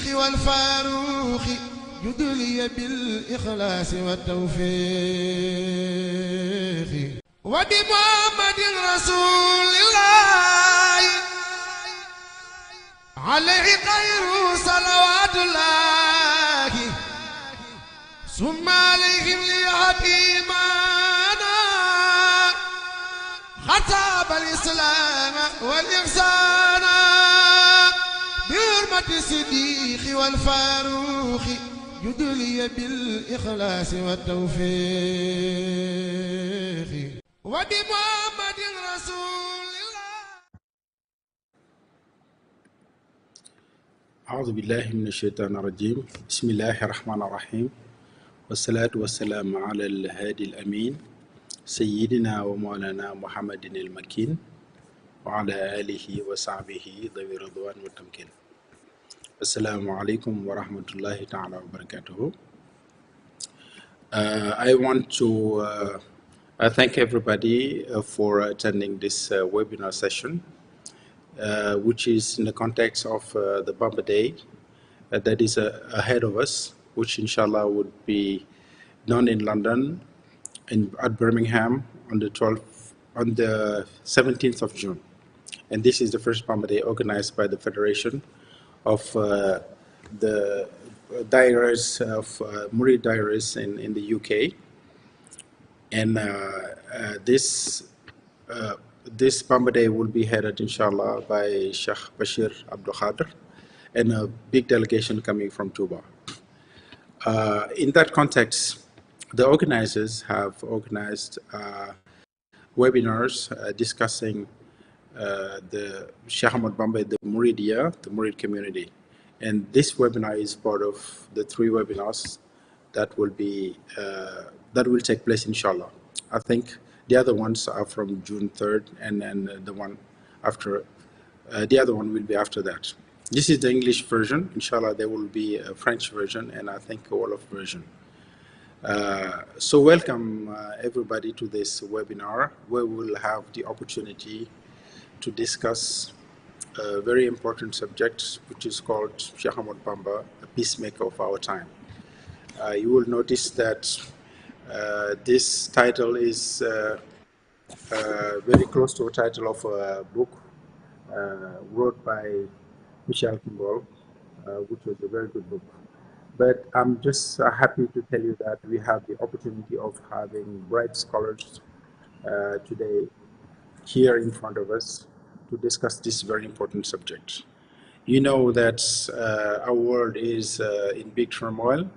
الصديق والفاروق جدلي بالإخلاص والتوفيق وبمحمد رسول الله عليه خير صلوات الله ثم عليهم ليهديمانا خطاب الإسلام والإحسان بحرمة الصديق والفاروق جدلي بالإخلاص والتوفيق وبمحمد رسول الله. أعوذ بالله من الشيطان الرجيم. بسم الله الرحمن الرحيم، والصلاة والسلام على الهادي الأمين سيدنا ومولانا محمد المكين وعلى آله وصحبه ذوي الرضوان والتمكين. السلام عليكم ورحمة الله تعالى وبركاته. I want to thank everybody for attending this webinar session, which is in the context of the Bamba Day that is ahead of us, which inshallah would be done in London at Birmingham on the 17th of June. And this is the first Bamba Day organized by the Federation of the Diaries of Murid Diaries in the UK. And this Bamba Day will be headed, inshallah, by Sheikh Bashir Abdul Khadir and a big delegation coming from Tuba. In that context, the organizers have organized webinars discussing the Sheikh Ahmadou Bamba, the Muridiya, the Murid community. And this webinar is part of the 3 webinars that will be that will take place, inshallah. I think the other ones are from June 3rd, and then the one after, the other one will be after that. This is the English version. Inshallah, there will be a French version, and I think a Wolof version. So welcome everybody to this webinar, where we will have the opportunity to discuss a very important subject, which is called Sheikh Ahmadou Bamba, a peacemaker of our time. You will notice that this title is very close to a title of a book wrote by Michel Kimball, which was a very good book. But I'm just happy to tell you that we have the opportunity of having bright scholars today here in front of us to discuss this very important subject. You know that our world is in big turmoil.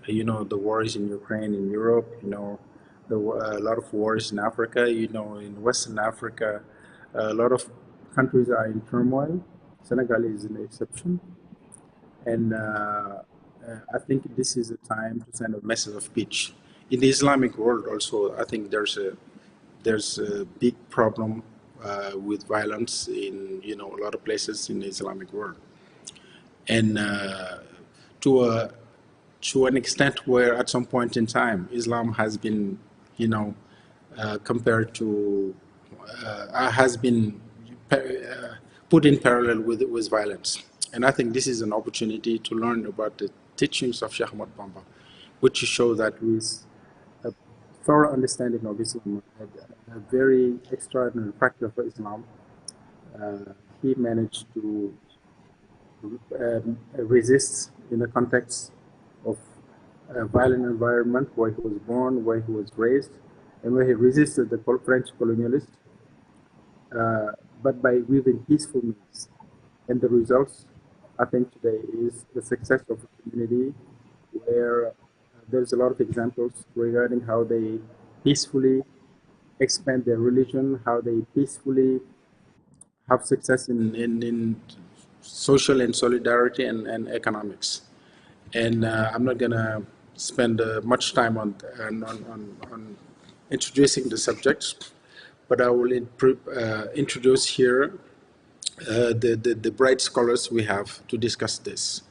You know, the war is in Ukraine, in Europe. You know, a lot of wars in Africa. You know, in Western Africa, a lot of countries are in turmoil. Senegal is an exception. And I think this is a time to send a message of peace. In the Islamic world also, I think there's a big problem with violence in, you know, a lot of places in the Islamic world. And to an extent where at some point in time, Islam has been, you know, compared to, has been put in parallel with violence. And I think this is an opportunity to learn about the teachings of Sheikh Ahmadou Bamba, which show that with a thorough understanding of Islam, a very extraordinary practice of Islam, he managed to resist in the context of a violent environment where he was born, where he was raised, and where he resisted the French colonialists, but by weaving peaceful means. And the results, I think, today is the success of a community where there's a lot of examples regarding how they peacefully expand their religion, how they peacefully have success in social and solidarity and economics. And I'm not going to spend much time on introducing the subject, but I will introduce here the bright scholars we have to discuss this.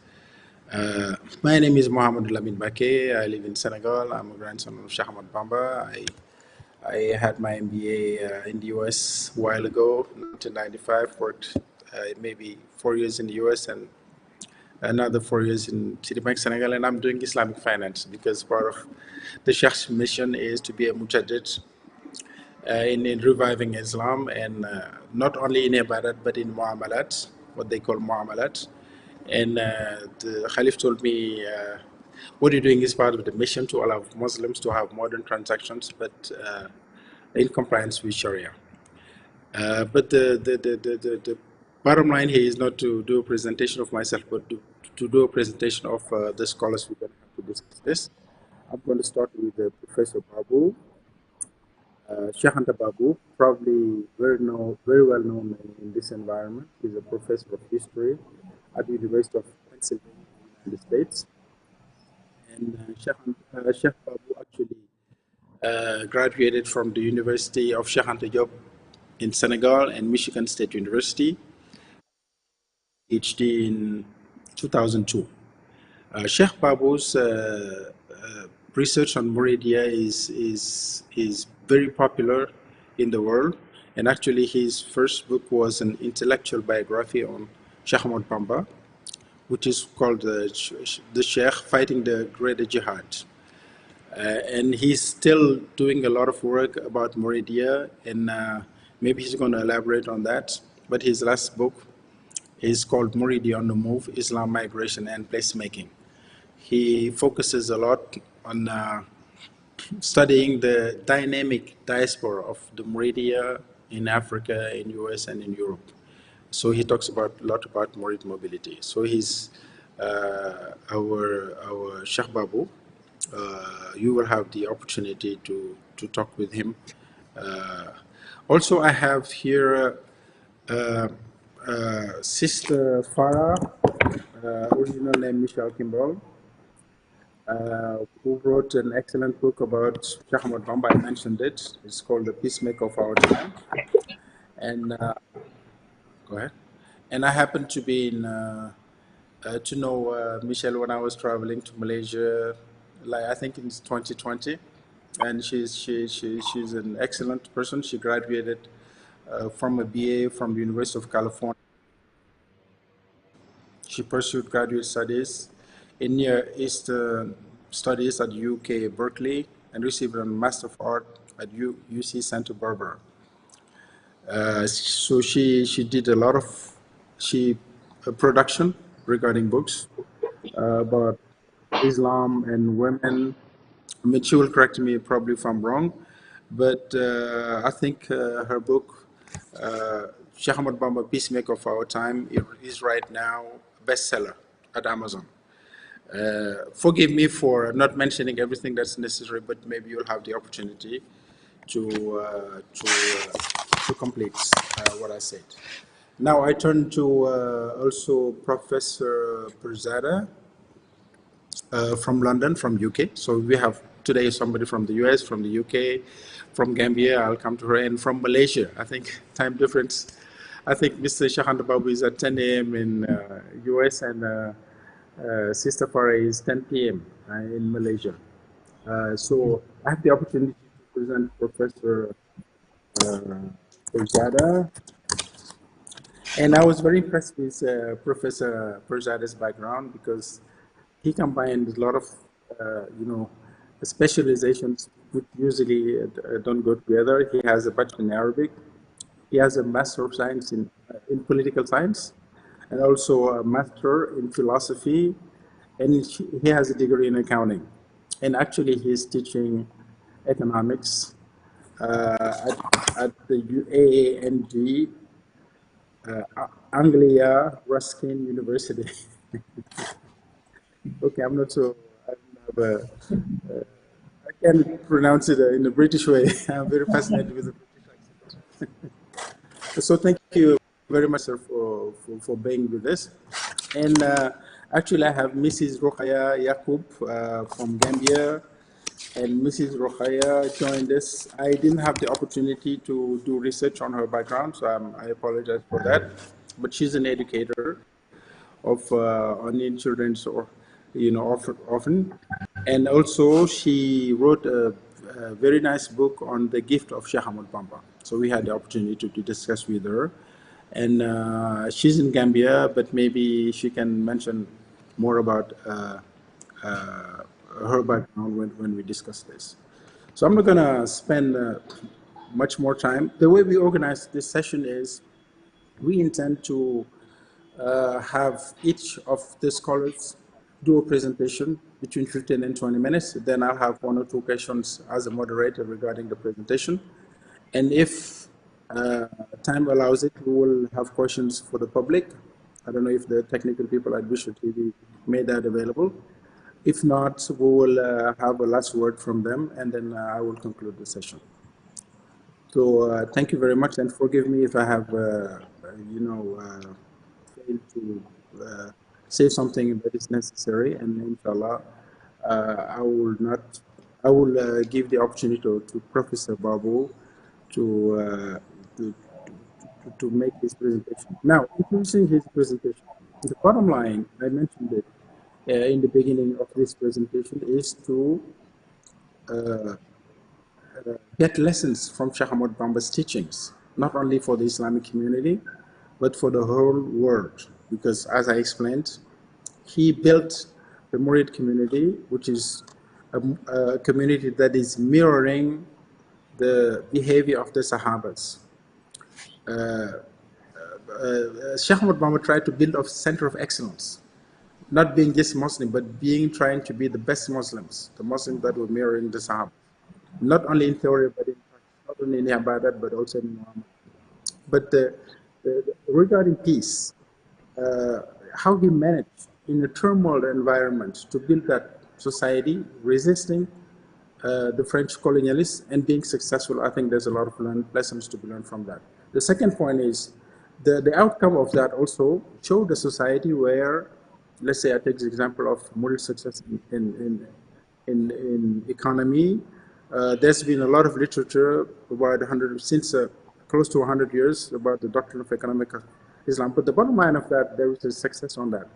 My name is Mohamed Lamine Baké. I live in Senegal. I'm a grandson of Sheikh Ahmadou Bamba. I had my MBA in the US a while ago, 1995, worked maybe 4 years in the US, and another 4 years in Citibank Senegal, and I'm doing Islamic finance because part of the Sheikh's mission is to be a mujaddid in reviving Islam, and not only in ibadat but in muamalat, what they call muamalat. And the Khalif told me, what you're doing is part of the mission to allow Muslims to have modern transactions, but in compliance with Sharia. But the bottom line here is not to do a presentation of myself, but to do a presentation of the scholars we're going to have to discuss this. I'm going to start with Professor Babu. Sheikh Ahmadou Bamba, probably very well known in this environment. He's a professor of history at the University of Pennsylvania, in the States. And Sheikh Babu actually graduated from the University of Cheikh Anta Diop in Senegal and Michigan State University, PhD in 2002. Sheikh Babu's research on Muridia is very popular in the world, and actually his first book was an intellectual biography on Sheikh Ahmadou Bamba, which is called the Sheikh Fighting the Greater Jihad. And he's still doing a lot of work about Muridia, and maybe he's going to elaborate on that. But his last book is called Muridia on the Move, Islam, Migration and Placemaking. He focuses a lot on studying the dynamic diaspora of the Muridia in Africa, in US, and in Europe. So he talks a lot about Murid mobility. So he's our Sheikh Babu. You will have the opportunity to talk with him. Also, I have here Sister Farah, original name Michelle Kimball, who wrote an excellent book about Sheikh Ahmadou Bamba. I mentioned it. It's called The Peacemaker of Our Time. And go ahead. And I happened to be to know Michelle when I was traveling to Malaysia, like I think in 2020. And she's an excellent person. She graduated from a BA from the University of California. She pursued graduate studies in Near Eastern Studies at UK Berkeley and received a Master of Art at UC Santa Barbara. So she did a lot of production regarding books about Islam and women. I mean, she will correct me probably if I'm wrong, but I think her book, Sheikh Ahmadou Bamba, Peacemaker of Our Time, is right now a bestseller at Amazon. Forgive me for not mentioning everything that's necessary, but maybe you'll have the opportunity to complete what I said. Now I turn to also Professor Perzada from London, from UK. So we have today somebody from the US, from the UK, from Gambia. I'll come to her, and from Malaysia. I think time difference. I think Mr. Sheikh Ahmadou Bamba is at 10 a.m. in US, and Sister Farah is 10 p.m. In Malaysia. So I have the opportunity to present Professor Perzada. And I was very impressed with Professor Perzada's background because he combined a lot of, specializations which usually don't go together. He has a bachelor in Arabic. He has a Master of Science in Political Science, and also a Master in Philosophy, and he has a degree in Accounting. And actually, he's teaching economics at the UAANG, Anglia Ruskin University. Okay, I'm not so. I can't pronounce it in a British way. I'm very fascinated with the British accent. So thank you very much, sir, for being with us. And actually, I have Mrs. Rokhaya Yaqub from Gambia, and Mrs. Rokhaya joined us. I didn't have the opportunity to do research on her background, so I apologize for that. But she's an educator of Indian children, or often, and also she wrote a very nice book on the gift of Sheikh Ahmadou Bamba. So we had the opportunity to discuss with her, and she's in Gambia, but maybe she can mention more about her background when we discuss this. So I'm not going to spend much more time. The way we organize this session is we intend to have each of the scholars do a presentation between 15 and 20 minutes. Then I'll have one or two questions as a moderator regarding the presentation. And if time allows it, we will have questions for the public. I don't know if the technical people at Bichri TV made that available. If not, we will have a last word from them, and then I will conclude the session. So thank you very much, and forgive me if I have, failed to say something that is necessary. And inshallah, I will not. I will give the opportunity to Professor Babu to, to make his presentation. Now, introducing his presentation, the bottom line, I mentioned it in the beginning of this presentation, is to get lessons from Sheikh Ahmadou Bamba's teachings, not only for the Islamic community, but for the whole world. Because as I explained, he built the Murid community, which is a community that is mirroring the behavior of the Sahabas. Sheikh Ahmadou Bamba tried to build a center of excellence, not being just Muslim, but trying to be the best Muslims, the Muslims that were mirroring the Sahaba, not only in theory, but in practice, not only in Ibadat, but also in Muhammad. But regarding peace, how he managed in a turmoil environment to build that society, resisting the French colonialists and being successful, I think there's a lot of lessons to be learned from that. The second point is the outcome of that also showed a society where, let's say I take the example of Murid success in economy. There's been a lot of literature about close to 100 years about the doctrine of economic Islam. But the bottom line of that, there is a success on that.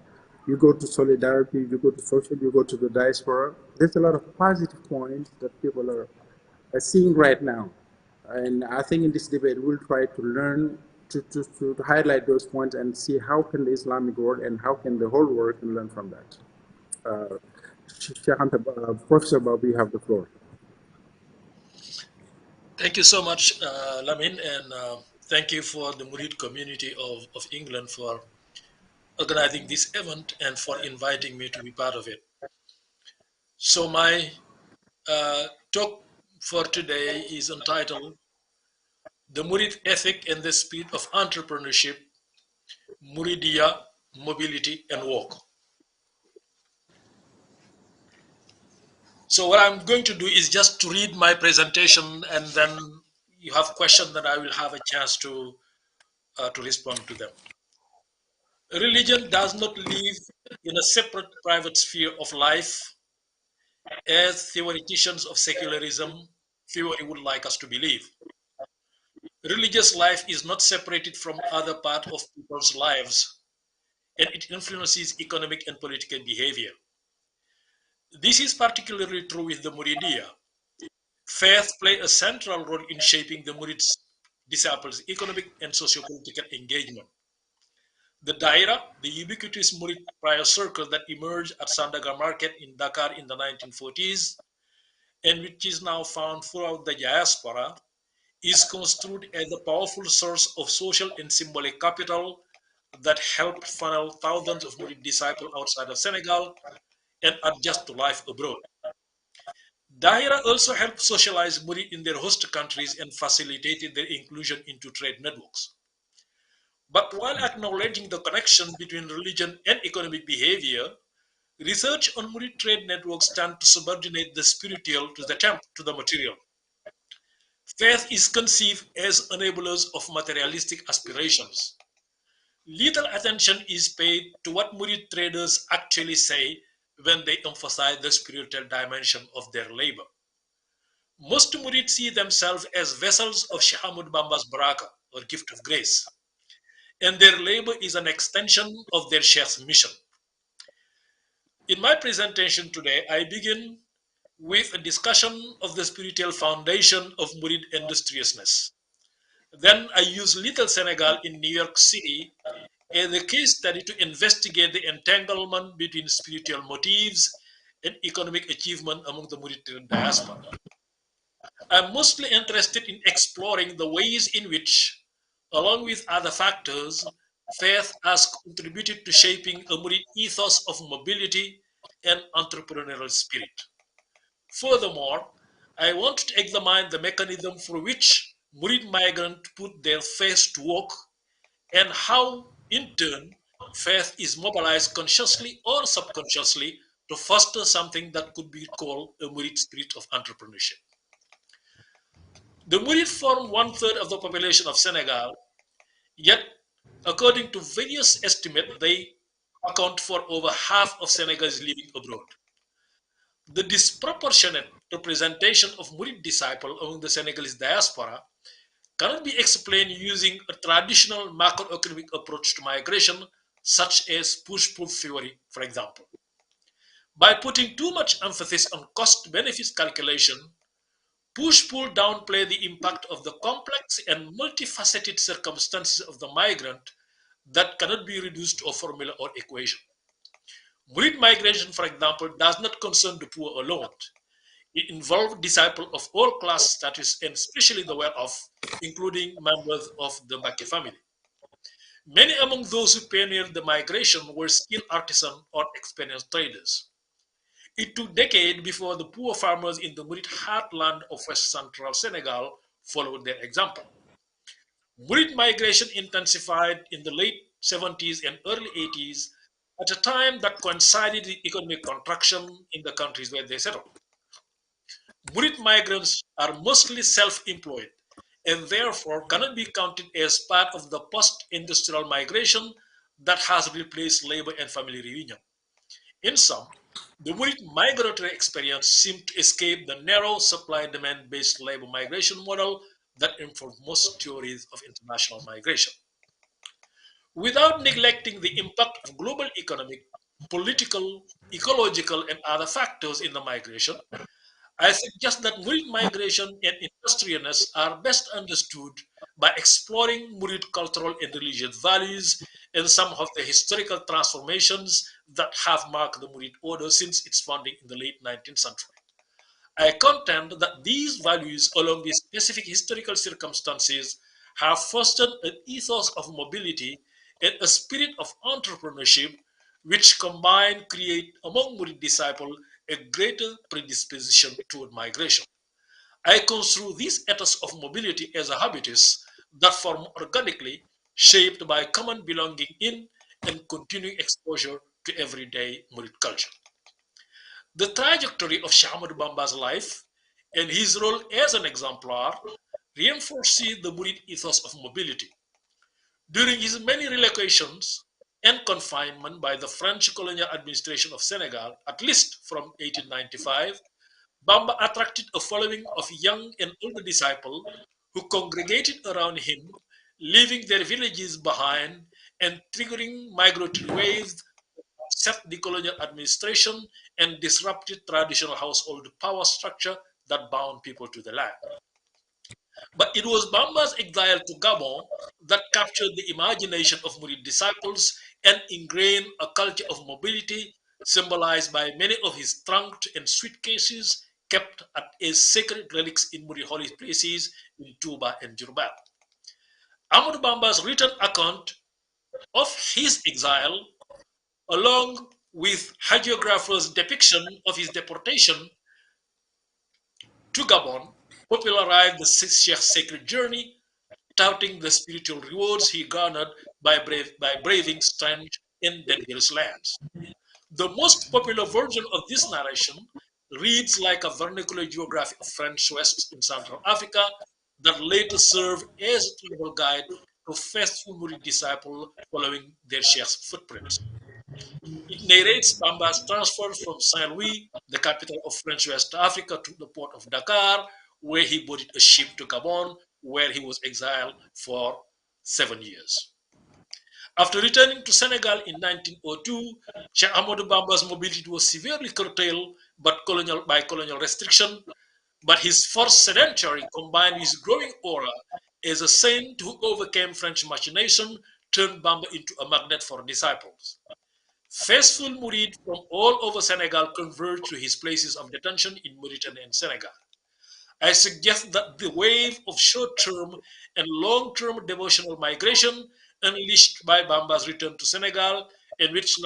You go to solidarity, you go to social, you go to the diaspora. There's a lot of positive points that people are seeing right now. And I think in this debate, we'll try to learn to highlight those points and see how can the Islamic world and how can the whole world can learn from that. Professor Babu, you have the floor. Thank you so much, Lamin, and thank you for the Murid community of England for organizing this event and for inviting me to be part of it. So my talk for today is entitled The Murid Ethic and the Spirit of Entrepreneurship, Muridiya, Mobility and Work. So what I'm going to do is just to read my presentation, and then you have questions that I will have a chance to respond to them. Religion does not live in a separate private sphere of life as theoreticians of secularism theory would like us to believe. Religious life is not separated from other part of people's lives, and it influences economic and political behavior. This is particularly true with the Muridiya. Faith plays a central role in shaping the Murid disciples' economic and socio-political engagement. The Daira, the ubiquitous Murid prayer circle that emerged at Sandaga Market in Dakar in the 1940s, and which is now found throughout the diaspora, is construed as a powerful source of social and symbolic capital that helped funnel thousands of Murid disciples outside of Senegal and adjust to life abroad. Daira also helped socialize Murid in their host countries and facilitated their inclusion into trade networks. But while acknowledging the connection between religion and economic behavior, research on Murid trade networks tend to subordinate the spiritual to the material. Faith is conceived as enablers of materialistic aspirations. Little attention is paid to what Murid traders actually say when they emphasize the spiritual dimension of their labor. Most Murid see themselves as vessels of Sheikh Ahmadou Bamba's baraka, or gift of grace, and their labor is an extension of their Sheikh's mission. In my presentation today, I begin with a discussion of the spiritual foundation of Murid industriousness. Then I use Little Senegal in New York City as a case study to investigate the entanglement between spiritual motives and economic achievement among the Murid diaspora. I'm mostly interested in exploring the ways in which, along with other factors, faith has contributed to shaping a Murid ethos of mobility and entrepreneurial spirit. Furthermore, I want to examine the mechanism for which Murid migrants put their faith to work and how, in turn, faith is mobilized consciously or subconsciously to foster something that could be called a Murid spirit of entrepreneurship. The Murid form one-third of the population of Senegal, yet, according to various estimates, they account for over half of Senegalese living abroad. The disproportionate representation of Murid disciples among the Senegalese diaspora cannot be explained using a traditional macroeconomic approach to migration, such as push-pull theory, for example. By putting too much emphasis on cost-benefits calculation, push-pull downplay the impact of the complex and multifaceted circumstances of the migrant that cannot be reduced to a formula or equation. Murid migration, for example, does not concern the poor alone. It involves disciples of all class status and especially the well-off, including members of the Mbake family. Many among those who pioneered the migration were skilled artisans or experienced traders. It took decades before the poor farmers in the Murid heartland of West Central Senegal followed their example. Murid migration intensified in the late 70s and early 80s at a time that coincided with economic contraction in the countries where they settled. Murid migrants are mostly self-employed and therefore cannot be counted as part of the post-industrial migration that has replaced labor and family reunion. In sum, the Murid migratory experience seemed to escape the narrow supply-demand based labor migration model that informed most theories of international migration. Without neglecting the impact of global economic, political, ecological, and other factors in the migration, I suggest that Murid migration and industriousness are best understood by exploring Murid cultural and religious values and some of the historical transformations that have marked the Murid order since its founding in the late 19th century. I contend that these values, along with specific historical circumstances, have fostered an ethos of mobility and a spirit of entrepreneurship, which combined create among Murid disciples a greater predisposition toward migration. I construe this ethos of mobility as a habitus that form organically, shaped by common belonging in and continuing exposure to everyday Murid culture. The trajectory of Sheikh Ahmadou Bamba's life and his role as an exemplar reinforces the Murid ethos of mobility. During his many relocations and confinement by the French colonial administration of Senegal, at least from 1895, Bamba attracted a following of young and older disciples who congregated around him, leaving their villages behind and triggering migratory waves set the colonial administration and disrupted traditional household power structure that bound people to the land. But it was Bamba's exile to Gabon that captured the imagination of Murid disciples and ingrained a culture of mobility symbolized by many of his trunked and suitcases kept as sacred relics in Murid holy places in Touba and Diourbel. Ahmadou Bamba's written account of his exile, along with hagiographers' depiction of his deportation to Gabon, popularized the Sheikh's sacred journey, touting the spiritual rewards he garnered by braving strange and dangerous lands. The most popular version of this narration reads like a vernacular geography of French West in Central Africa that later served as a travel guide to faithful Murid disciples following their Sheikh's footprints. It narrates Bamba's transfer from Saint Louis, the capital of French West Africa, to the port of Dakar, where he boarded a ship to Gabon, where he was exiled for 7 years. After returning to Senegal in 1902, Sheikh Ahmadou Bamba's mobility was severely curtailed by colonial restriction, but his forced sedentary combined with growing aura as a saint who overcame French machination turned Bamba into a magnet for disciples. Faithful Murid from all over Senegal converged to his places of detention in Mauritania and Senegal. I suggest that the wave of short-term and long-term devotional migration unleashed by Bamba's return to Senegal, and which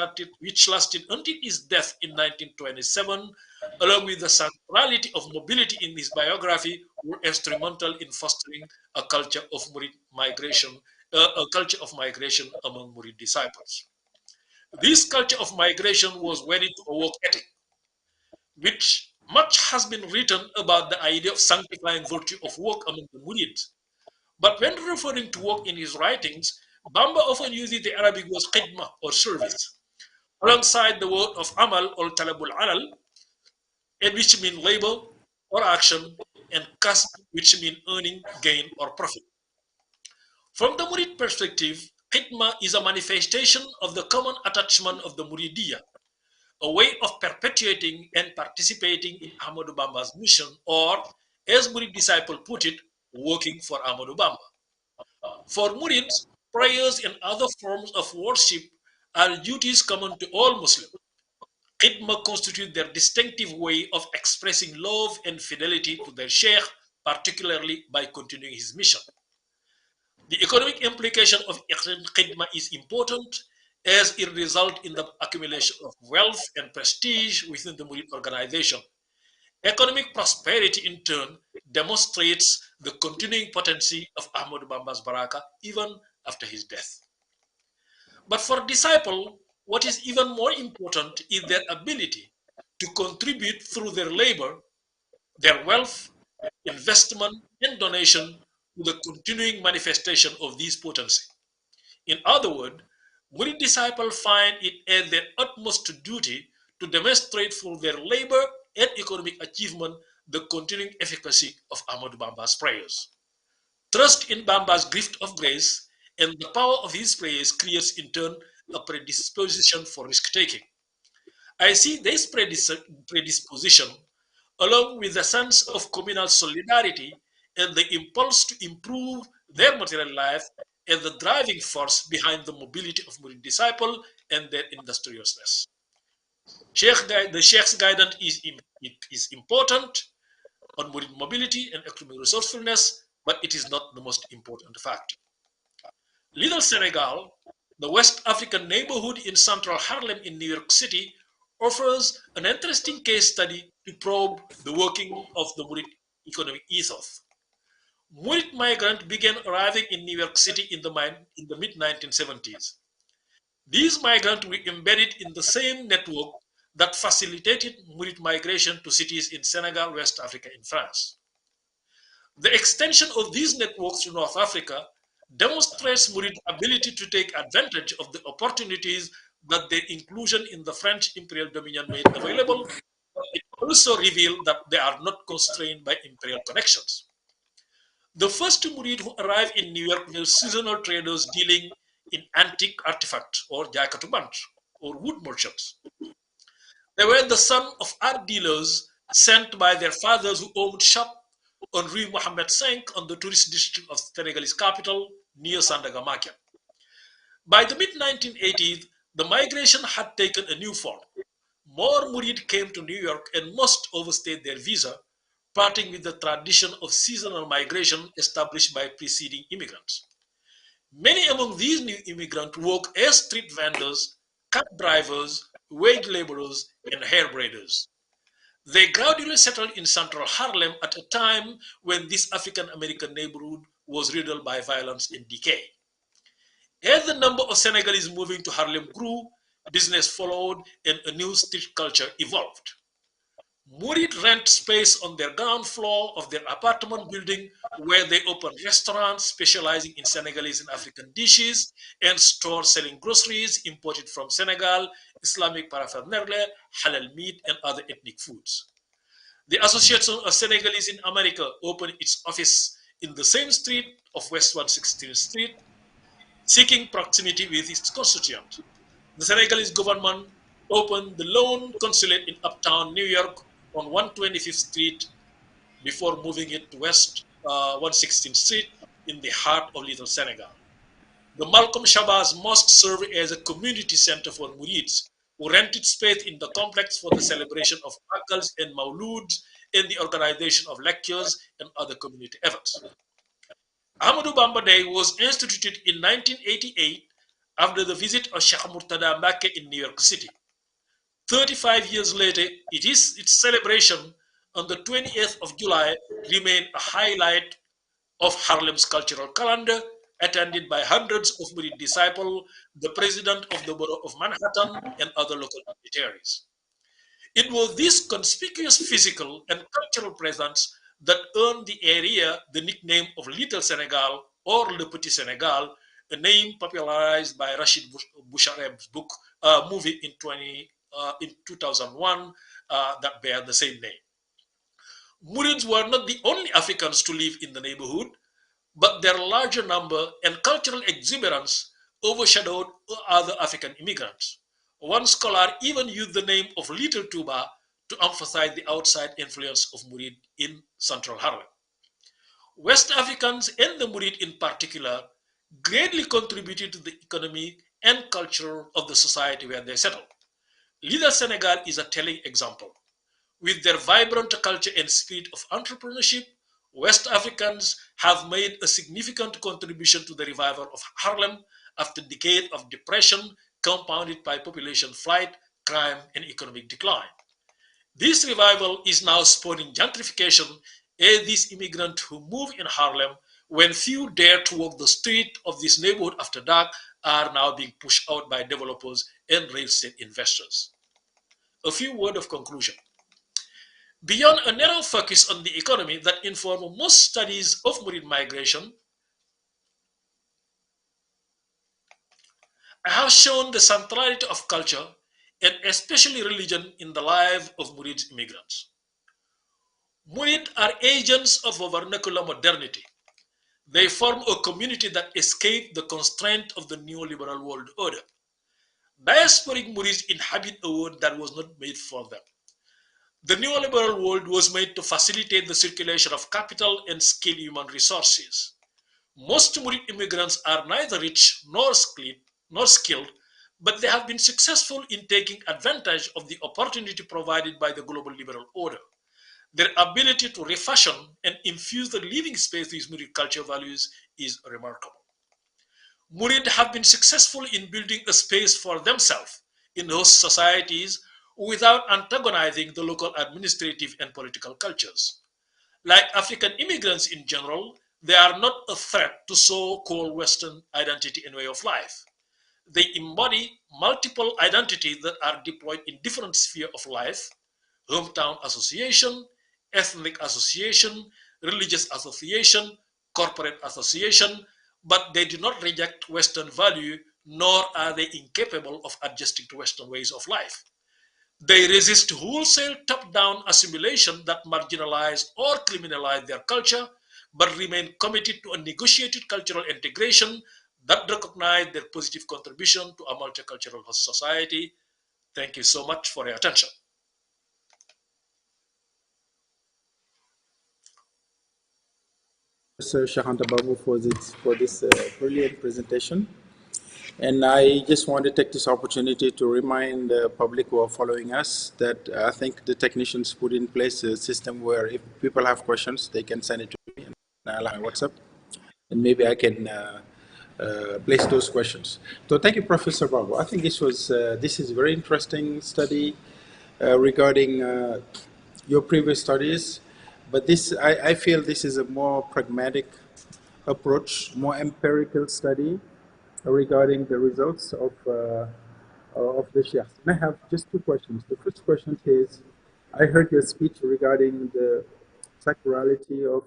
lasted until his death in 1927, along with the centrality of mobility in his biography, were instrumental in fostering a culture of Murid migration, among Murid disciples. This culture of migration was wedded to a work ethic, which much has been written about the idea of sanctifying virtue of work among the Murids. But when referring to work in his writings, Bamba often uses the Arabic word khidma or service, alongside the word of amal or talabul alal, which mean labor or action, and kasb, which mean earning, gain, or profit. From the Murid perspective, khidma is a manifestation of the common attachment of the Muridiyah, a way of perpetuating and participating in Ahmadou Bamba's mission, or, as Murid disciple put it, working for Ahmadou Bamba. For Murids, prayers and other forms of worship are duties common to all Muslims. Khidma constitutes their distinctive way of expressing love and fidelity to their Sheikh, particularly by continuing his mission. The economic implication of khidma is important, as it results in the accumulation of wealth and prestige within the Murid organization. Economic prosperity, in turn, demonstrates the continuing potency of Ahmadou Bamba's Baraka even after his death. But for disciple, what is even more important is their ability to contribute through their labor, their wealth, investment, and donation to the continuing manifestation of these potency. In other words, Murid disciples find it as their utmost duty to demonstrate through their labor and economic achievement the continuing efficacy of Ahmadou Bamba's prayers. Trust in Bamba's gift of grace and the power of his prayers creates in turn a predisposition for risk-taking. I see this predisposition, along with the sense of communal solidarity and the impulse to improve their material life, as the driving force behind the mobility of Murid disciple and their industriousness. The Sheikh's guidance is important on Murid mobility and economic resourcefulness, but it is not the most important factor. Little Senegal, the West African neighborhood in central Harlem in New York City, offers an interesting case study to probe the working of the Murid economic ethos. Murid migrants began arriving in New York City in the mid-1970s. These migrants were embedded in the same network that facilitated Murid migration to cities in Senegal, West Africa, and France. The extension of these networks to North Africa demonstrates Murid ability to take advantage of the opportunities that their inclusion in the French imperial dominion made available. It also revealed that they are not constrained by imperial connections. The first Murid who arrived in New York were seasonal traders dealing in antique artifacts or jaikatu bant or wood merchants. They were the sons of art dealers sent by their fathers who owned shop on Rue Mohammed V on the tourist district of Senegalese capital near Sandaga Market. By the mid-1980s, the migration had taken a new form. More Murid came to New York and most overstayed their visa, parting with the tradition of seasonal migration established by preceding immigrants. Many among these new immigrants work as street vendors, cab drivers, wage laborers, and hair braiders. They gradually settled in central Harlem at a time when this African-American neighborhood was riddled by violence and decay. As the number of Senegalese moving to Harlem grew, business followed and a new street culture evolved. Murid rent space on their ground floor of their apartment building where they open restaurants specializing in Senegalese and African dishes and stores selling groceries imported from Senegal, Islamic paraphernalia, halal meat, and other ethnic foods. The Association of Senegalese in America opened its office in the same street of West 116th Street, seeking proximity with its constituent. The Senegalese government opened the lone consulate in uptown New York on 125th Street before moving it to West 116th Street in the heart of Little Senegal. The Malcolm Shabazz Mosque served as a community center for Murids, who rented space in the complex for the celebration of Magals and Mauluds and the organization of lectures and other community efforts. Ahmadou Bamba Day was instituted in 1988 after the visit of Sheikh Murtada Mbake in New York City. 35 years later, its celebration on the 28th of July remained a highlight of Harlem's cultural calendar, attended by hundreds of Murid disciples, the president of the borough of Manhattan, and other local dignitaries. It was this conspicuous physical and cultural presence that earned the area the nickname of Little Senegal or Le Petit Senegal, a name popularized by Rashid Bouchareb's book, movie in 2001 that bear the same name. Murids were not the only Africans to live in the neighborhood, but their larger number and cultural exuberance overshadowed other African immigrants. One scholar even used the name of Little Touba to emphasize the outside influence of Murid in central Harlem. West Africans and the Murid in particular greatly contributed to the economy and culture of the society where they settled. Little Senegal is a telling example. With their vibrant culture and spirit of entrepreneurship, West Africans have made a significant contribution to the revival of Harlem after decades of depression compounded by population flight, crime, and economic decline. This revival is now spawning gentrification as these immigrants who move in Harlem when few dare to walk the street of this neighborhood after dark are now being pushed out by developers and real estate investors. A few words of conclusion. Beyond a narrow focus on the economy that informs most studies of Murid migration, I have shown the centrality of culture and especially religion in the life of Murid immigrants. Murid are agents of a vernacular modernity. They form a community that escaped the constraint of the neoliberal world order. Diasporic Murids inhabit a world that was not made for them. The neoliberal world was made to facilitate the circulation of capital and skilled human resources. Most Murid immigrants are neither rich nor skilled, but they have been successful in taking advantage of the opportunity provided by the global liberal order. Their ability to refashion and infuse the living space with Murid culture values is remarkable. Murid have been successful in building a space for themselves in host societies without antagonizing the local administrative and political cultures. Like African immigrants in general, they are not a threat to so-called Western identity and way of life. They embody multiple identities that are deployed in different spheres of life: hometown association, ethnic association, religious association, corporate association, but they do not reject Western value, nor are they incapable of adjusting to Western ways of life. They resist wholesale top-down assimilation that marginalize or criminalize their culture, but remain committed to a negotiated cultural integration that recognize their positive contribution to a multicultural society. Thank you so much for your attention. Sir Sheikh Ahmadou Bamba for this brilliant presentation. And I just want to take this opportunity to remind the public who are following us that I think the technicians put in place a system where if people have questions, they can send it to me and I'll have my WhatsApp, and maybe I can place those questions. So thank you, Professor Bamba. I think this is a very interesting study regarding your previous studies, but I feel this is a more pragmatic approach, more empirical study regarding the results of the Sheikh. And I have just two questions. The first question is, I heard your speech regarding the sacrality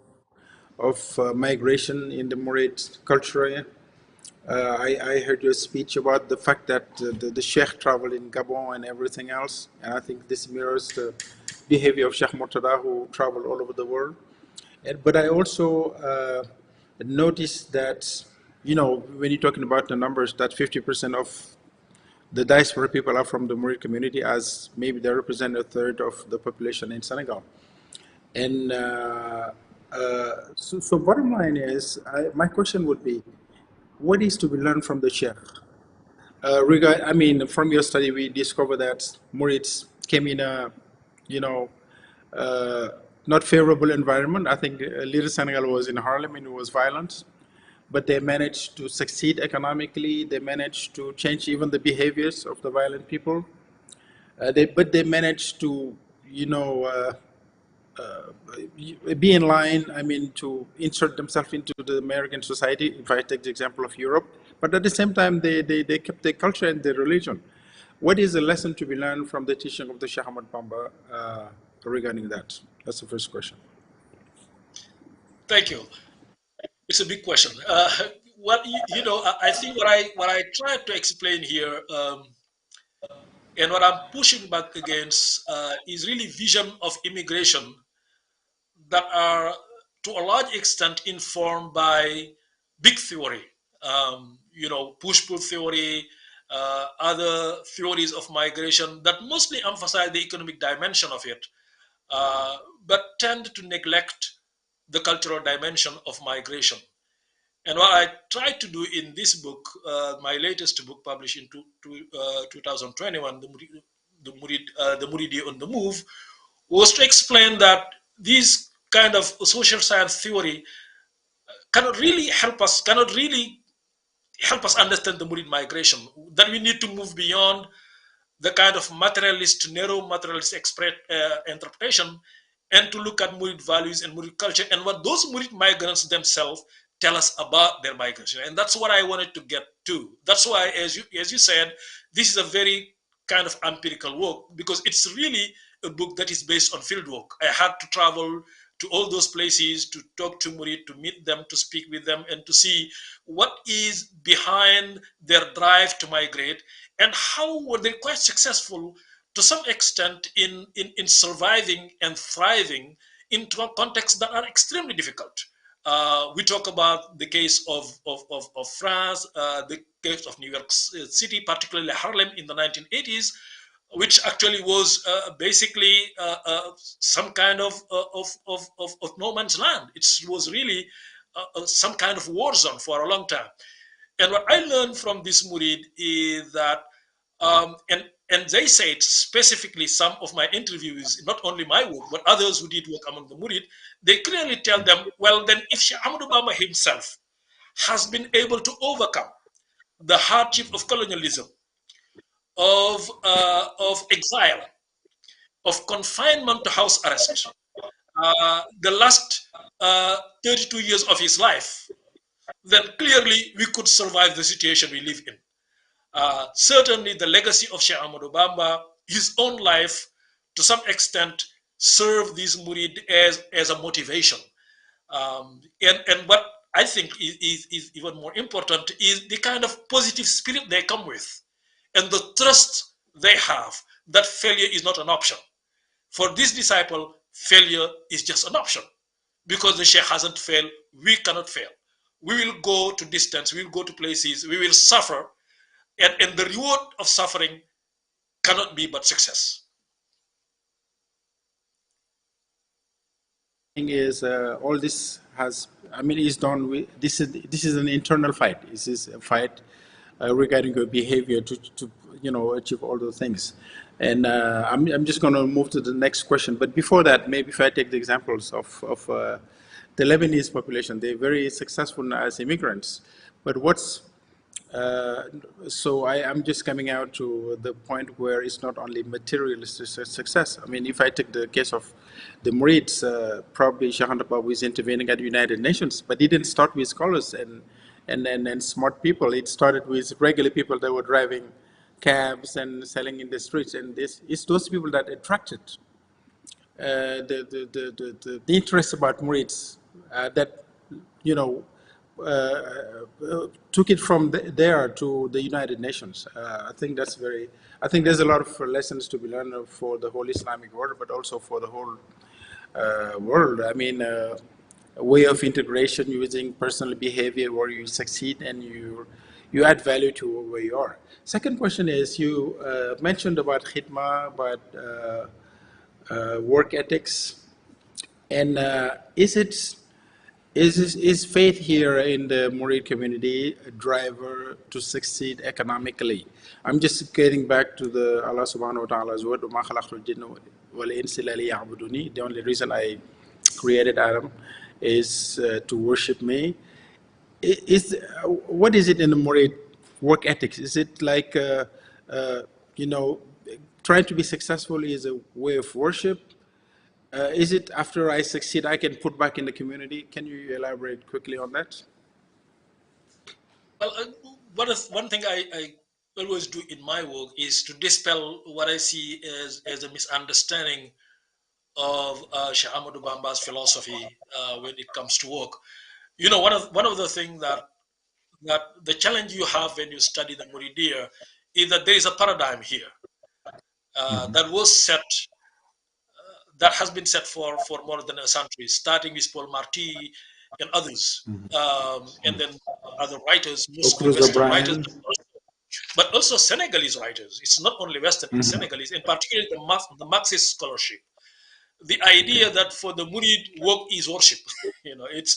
of migration in the Murid culture. I heard your speech about the fact that the Sheikh traveled in Gabon and everything else, and I think this mirrors the behavior of Sheikh Murtada, who traveled all over the world. But I also noticed that, when you're talking about the numbers, that 50% of the diaspora people are from the Murid community, as maybe they represent a third of the population in Senegal. And so bottom line is, my question would be, what is to be learned from the Sheikh? From your study, we discovered that Murids came in a, you know, uh, not favorable environment. I think Little Senegal was in Harlem and it was violent, but they managed to succeed economically. They managed to change even the behaviors of the violent people. But they managed to, you know, be in line, to insert themselves into the American society, if I take the example of Europe. But at the same time, they kept their culture and their religion. What is the lesson to be learned from the teaching of the Sheikh Ahmadou Bamba regarding that? That's the first question. Thank you. It's a big question. I think what I tried to explain here, and what I'm pushing back against, is really vision of immigration that are to a large extent informed by big theory, push-pull theory, other theories of migration that mostly emphasize the economic dimension of it, but tend to neglect the cultural dimension of migration. And what I tried to do in this book, my latest book published in 2021, the Muridi on the Move, was to explain that these kind of social science theory cannot really help us understand the Murid migration. That we need to move beyond the kind of narrow materialist interpretation, and to look at Murid values and Murid culture and what those Murid migrants themselves tell us about their migration. And that's what I wanted to get to. That's why, as you said, this is a very kind of empirical work, because it's really a book that is based on field work. I had to travel to all those places to talk to Murid, to meet them, to speak with them, and to see what is behind their drive to migrate, and how were they quite successful to some extent in surviving and thriving in contexts that are extremely difficult. We talk about the case of France, the case of New York City, particularly Harlem in the 1980s, which actually was basically some kind of no man's land. It was really some kind of war zone for a long time. And what I learned from this Murid is that, and they said specifically, some of my interviews, not only my work, but others who did work among the Murid, they clearly tell them, well, then if Sheikh Ahmadou Bamba himself has been able to overcome the hardship of colonialism, of exile, of confinement to house arrest, the last 32 years of his life, then clearly we could survive the situation we live in. Certainly the legacy of Sheikh Ahmadou Bamba, his own life, to some extent, served these murid as a motivation. And what I think is even more important is the kind of positive spirit they come with, and the trust they have that failure is not an option. For this disciple, failure is just an option. Because the Sheikh hasn't failed, we cannot fail. We will go to distance, we will go to places, we will suffer, and the reward of suffering cannot be but success. Is all this has, is done with, this is an internal fight. This is a fight regarding your behavior to achieve all those things. And I'm just going to move to the next question. But before that, maybe if I take the examples of the Lebanese population, they're very successful as immigrants. But what's so I'm just coming out to the point where it's not only materialistic success. If I take the case of the Murids, probably Sheikh Ahmadou Bamba was intervening at the United Nations, but he didn't start with scholars and smart people. It started with regular people that were driving cabs and selling in the streets, and it's those people that attracted the interest about Murids that took it from there to the United Nations. I think that's very. I think there's a lot of lessons to be learned for the whole Islamic world, but also for the whole world. A way of integration using personal behavior where you succeed and you add value to where you are. Second question is, you mentioned about khidma, about work ethics, and is it Is faith here in the Murid community a driver to succeed economically? I'm just getting back to the Allah subhanahu wa ta'ala's word, وَمَا خَلَقْتُ الْجِنَّ وَالْإِنسَ إِلَّا لِيَعْبُدُونِ. The only reason I created Adam is to worship me. What is it in the Murid work ethics? Is it like, you know, trying to be successful is a way of worship? Is it after I succeed, I can put back in the community? Can you elaborate quickly on that? Well, one thing I always do in my work is to dispel what I see as a misunderstanding of Sheikh Ahmadou Bamba's philosophy when it comes to work. You know, one of the things that the challenge you have when you study the Muridiya is that there is a paradigm here that was set, that has been set for more than a century, starting with Paul Marty and others, and then other writers, mostly Cruz Western writers, O'Brien. but also Senegalese writers. It's not only Western, it's Senegalese, in particular the Marxist scholarship. The idea that for the Murid, work is worship. You know, it's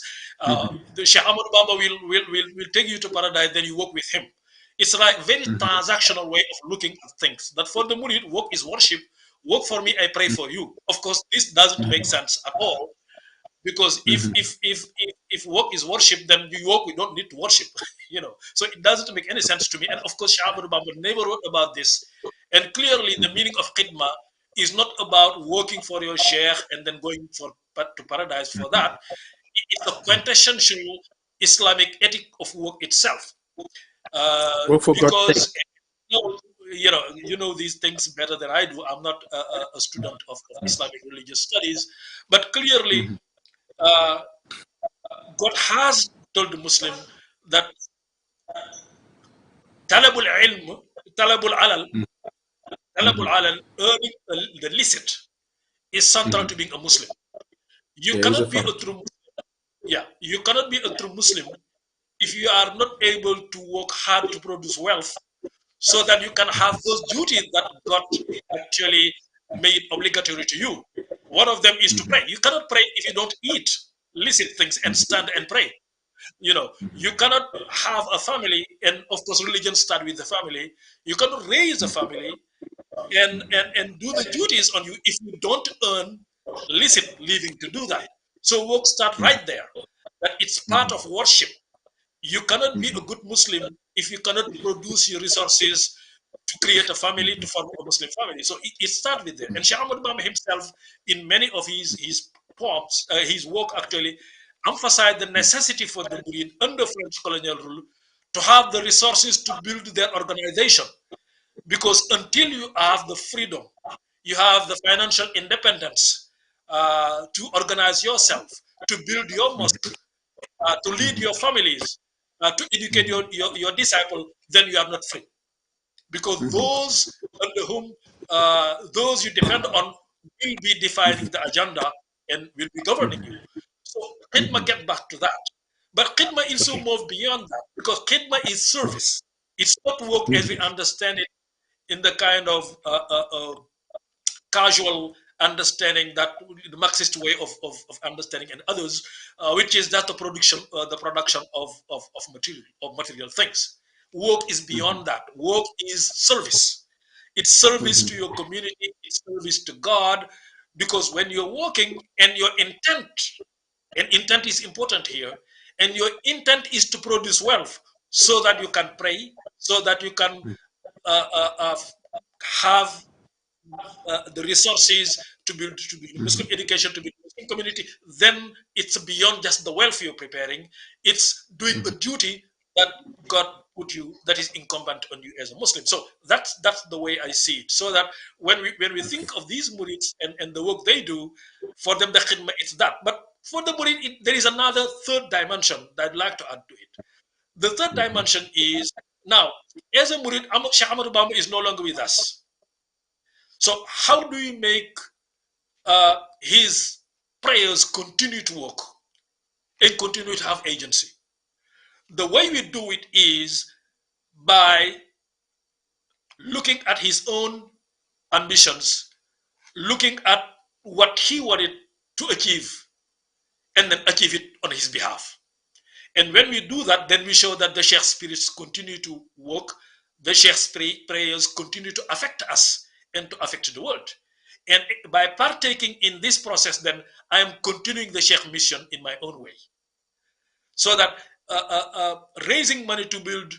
the Sheikh Ahmadou Bamba will take you to paradise, then you work with him. It's like very transactional way of looking at things. That for the Murid, work is worship. Work for me, I pray for you. Of course, this doesn't make sense at all, because if work is worship, then you work, we don't need to worship. You know, so it doesn't make any sense to me. And of course, Sheikh Ahmadou Bamba never wrote about this. And clearly, the meaning of khidma is not about working for your sheikh and then going to paradise for that. It's a quintessential Islamic ethic of work itself. Work for God's sake. Because you know these things better than I do. I'm not a student of Islamic religious studies, but clearly, God has told the Muslim that talabul ilm, talabul alal, earning the licit, is central to being a Muslim. You There is a cannot be a fact. true Muslim. Yeah, you cannot be a true Muslim if you are not able to work hard to produce wealth, so that you can have those duties that God actually made obligatory to you. One of them is to pray. You cannot pray if you don't eat licit things and stand and pray. You know, you cannot have a family, and of course, religion starts with the family. You cannot raise a family and do the duties on you if you don't earn licit living to do that. So work start right there. That it's part of worship. You cannot be a good Muslim if you cannot produce your resources to create a family, to form a Muslim family. So it starts with there. And Sheikh Ahmadou Bamba himself, in many of his poems, his work actually emphasized the necessity for the Murid under French colonial rule to have the resources to build their organization. Because until you have the freedom, you have the financial independence to organize yourself, to build your mosque, to lead your families, to educate your disciple, then you are not free. Because those under whom those you depend on will be defining the agenda and will be governing you. So khidma get back to that. But khidma also move beyond that, because khidma is service. It's not work as we understand it in the kind of casual understanding that the Marxist way of understanding, and others, which is that the production of material things. Work is beyond that. Work is service. It's service to your community. It's service to God, because when you're working and your intent, and intent is important here, and your intent is to produce wealth so that you can pray, so that you can have the resources to build Muslim education, to build Muslim community, then it's beyond just the welfare you're preparing. It's doing a duty that God put you, that is incumbent on you as a Muslim. So that's the way I see it. So that when we think of these murids and the work they do, for them the khidmah it's that. But for the murid, there is another third dimension that I'd like to add to it. The third dimension is, now, as a murid, Sheikh Ahmadou Bamba is no longer with us. So how do we make his prayers continue to work and continue to have agency? The way we do it is by looking at his own ambitions, looking at what he wanted to achieve, and then achieve it on his behalf. And when we do that, then we show that the Sheikh's spirits continue to work, the Sheikh's prayers continue to affect us and to affect the world. And by partaking in this process, then I am continuing the Sheikh mission in my own way. So that raising money to build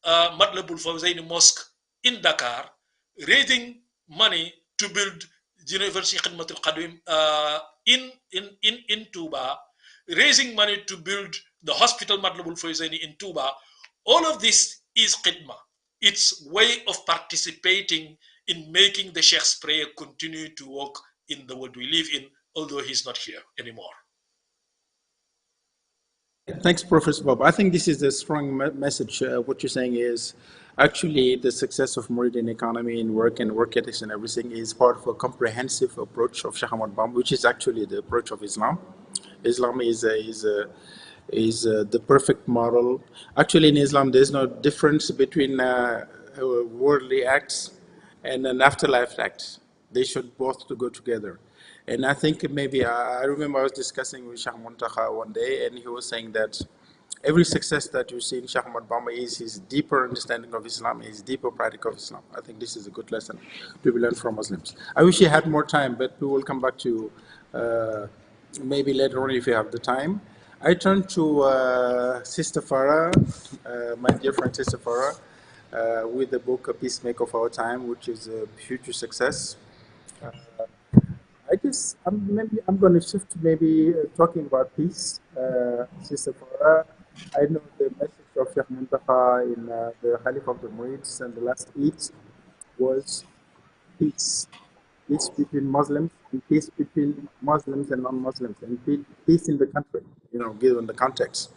Matlabul Fawzaini Mosque in Dakar, raising money to build University Khidmatul Qadim in Touba, raising money to build the hospital Matlabul Fawzaini in Touba, all of this is khidma. It's way of participating in making the Sheikh's prayer continue to work in the world we live in, although he's not here anymore. Thanks, Professor Bob. I think this is a strong message. What you're saying is actually the success of Mauritanian economy and work ethics and everything is part of a comprehensive approach of Sheikh Ahmadou Bamba, which is actually the approach of Islam. Islam is the perfect model. Actually, in Islam, there's no difference between worldly acts and an afterlife act. They should both to go together. And I think maybe, I remember I was discussing with Sheikh Muntaha one day, and he was saying that every success that you see in Sheikh Ahmadou Bamba is his deeper understanding of Islam, his deeper practice of Islam. I think this is a good lesson to be learned from Muslims. I wish he had more time, but we will come back to maybe later on if you have the time. I turn to Sister Farah, my dear friend Sister Farah, with the book A Peacemaker of Our Time, which is a future success. I'm going to shift to maybe talking about peace. Sister Farah, I know the message of Sheikh Muntaha in the Khalifa of the Murids and the last Eid was peace. Peace between Muslims and peace between Muslims and non-Muslims, and peace in the country, given the context.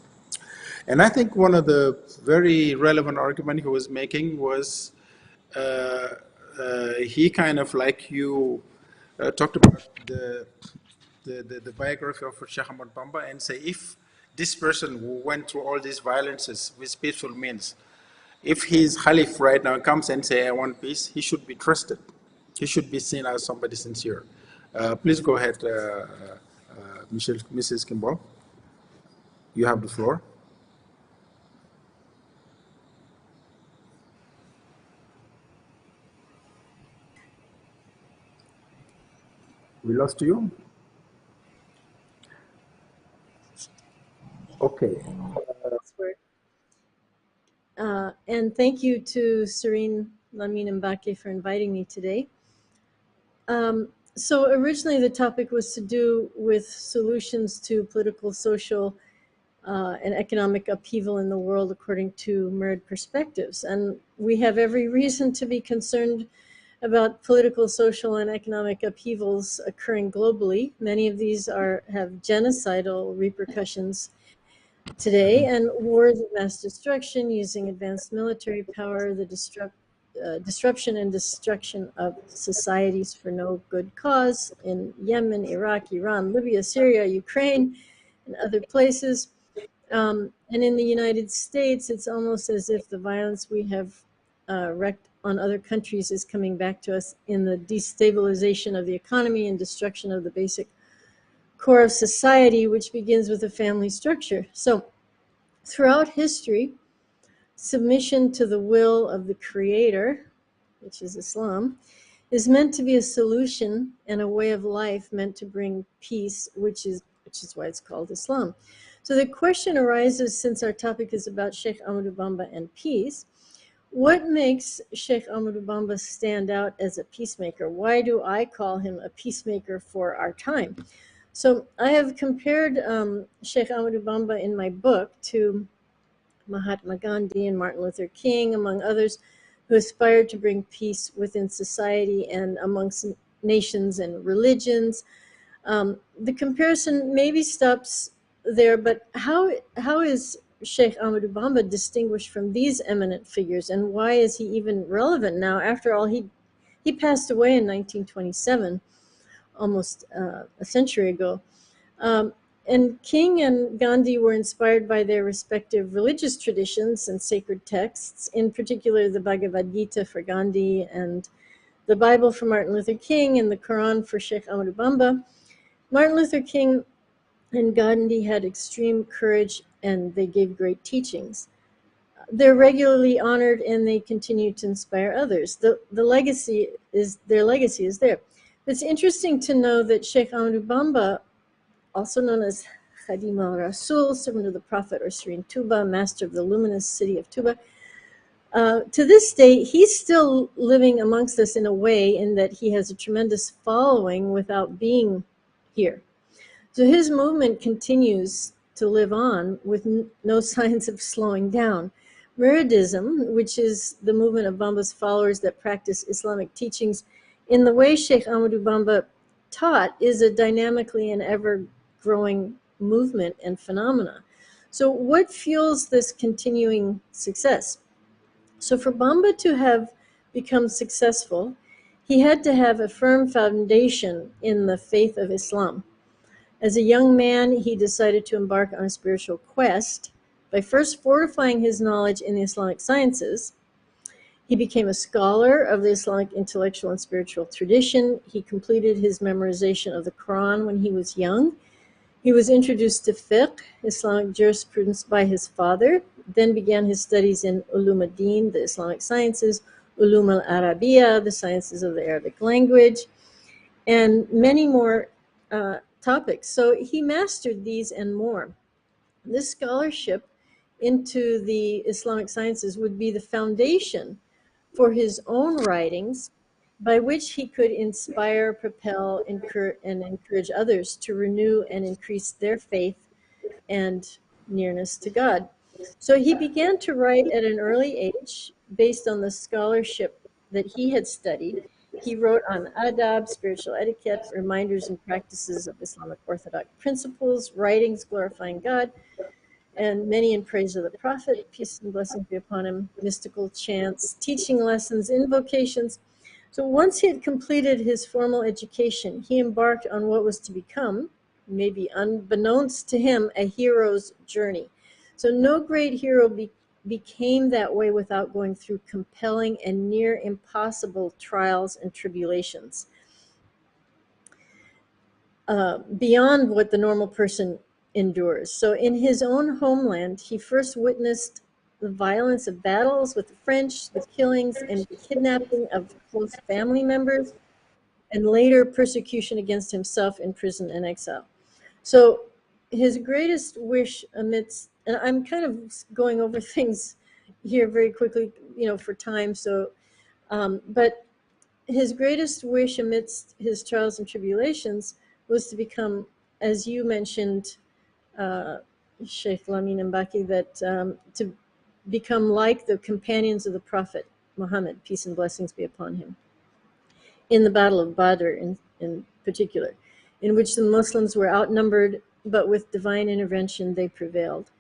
And I think one of the very relevant arguments he was making was he kind of like you talked about the biography of Sheikh Ahmadou Bamba and say if this person who went through all these violences with peaceful means, if his Khalif right now comes and say I want peace, he should be trusted. He should be seen as somebody sincere. Please go ahead, Mrs. Kimball. You have the floor. We lost you? Okay. And thank you to Serene Lamine Mbake for inviting me today. So originally the topic was to do with solutions to political, social, and economic upheaval in the world according to Murid perspectives. And we have every reason to be concerned about political, social, and economic upheavals occurring globally. Many of these have genocidal repercussions today, and wars of mass destruction using advanced military power, the disruption and destruction of societies for no good cause in Yemen, Iraq, Iran, Libya, Syria, Ukraine, and other places. And in the United States, it's almost as if the violence we have wreaked on other countries is coming back to us in the destabilization of the economy and destruction of the basic core of society, which begins with a family structure. So throughout history, submission to the will of the Creator, which is Islam, is meant to be a solution and a way of life meant to bring peace, which is why it's called Islam. So the question arises, since our topic is about Sheikh Ahmadou Bamba and peace, what makes Sheikh Ahmadou Bamba stand out as a peacemaker? Why do I call him a peacemaker for our time? So I have compared Sheikh Ahmadou Bamba in my book to Mahatma Gandhi and Martin Luther King, among others, who aspired to bring peace within society and amongst nations and religions. The comparison maybe stops there, but how is Sheikh Ahmadou Bamba distinguished from these eminent figures, and why is he even relevant now? After all, he passed away in 1927, almost a century ago. And King and Gandhi were inspired by their respective religious traditions and sacred texts, in particular the Bhagavad Gita for Gandhi and the Bible for Martin Luther King and the Quran for Sheikh Ahmadou Bamba. Martin Luther King and Gandhi had extreme courage, and they gave great teachings. They're regularly honored, and they continue to inspire others. Their legacy is there. It's interesting to know that Sheikh Ahmadou Bamba, also known as Khadim al-Rasul, servant of the Prophet, or Serene Tuba, master of the luminous city of Tuba, to this day, he's still living amongst us in a way in that he has a tremendous following without being here. So his movement continues to live on with no signs of slowing down. Muridism, which is the movement of Bamba's followers that practice Islamic teachings in the way Sheikh Ahmadou Bamba taught, is a dynamically and ever-growing movement and phenomena. So what fuels this continuing success? So for Bamba to have become successful, he had to have a firm foundation in the faith of Islam. As a young man, he decided to embark on a spiritual quest by first fortifying his knowledge in the Islamic sciences. He became a scholar of the Islamic intellectual and spiritual tradition. He completed his memorization of the Quran when he was young. He was introduced to fiqh, Islamic jurisprudence, by his father, then began his studies in ulum ad-din, the Islamic sciences, ulum al-Arabiya, the sciences of the Arabic language, and many more topics. So he mastered these and more. This scholarship into the Islamic sciences would be the foundation for his own writings, by which he could inspire, propel, and encourage others to renew and increase their faith and nearness to God. So he began to write at an early age based on the scholarship that he had studied. He wrote on adab, spiritual etiquette, reminders and practices of Islamic Orthodox principles, writings glorifying God, and many in praise of the Prophet, peace and blessings be upon him, mystical chants, teaching lessons, invocations. So once he had completed his formal education, he embarked on what was to become, maybe unbeknownst to him, a hero's journey. So no great hero became that way without going through compelling and near impossible trials and tribulations, beyond what the normal person endures. So in his own homeland, he first witnessed the violence of battles with the French, the killings and kidnapping of close family members, and later persecution against himself in prison and exile. So his greatest wish amidst, and I'm kind of going over things here very quickly, for time. So, but his greatest wish amidst his trials and tribulations was to become, as you mentioned, Sheikh Lamin Mbaki, that to become like the companions of the Prophet Muhammad, peace and blessings be upon him, in the Battle of Badr in particular, in which the Muslims were outnumbered, but with divine intervention they prevailed.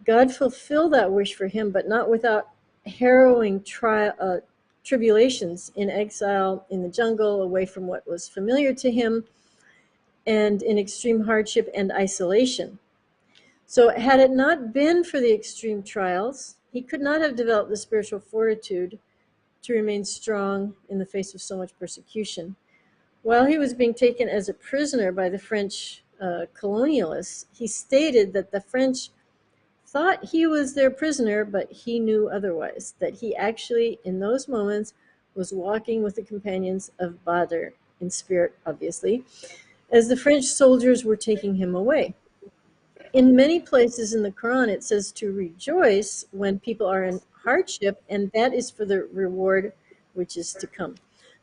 God fulfilled that wish for him, but not without harrowing tribulations in exile, in the jungle, away from what was familiar to him, and in extreme hardship and isolation. So had it not been for the extreme trials, he could not have developed the spiritual fortitude to remain strong in the face of so much persecution. While he was being taken as a prisoner by the French colonialists, he stated that the French thought he was their prisoner, but he knew otherwise, that he actually, in those moments, was walking with the companions of Badr, in spirit, obviously, as the French soldiers were taking him away. In many places in the Quran, it says to rejoice when people are in hardship, and that is for the reward which is to come.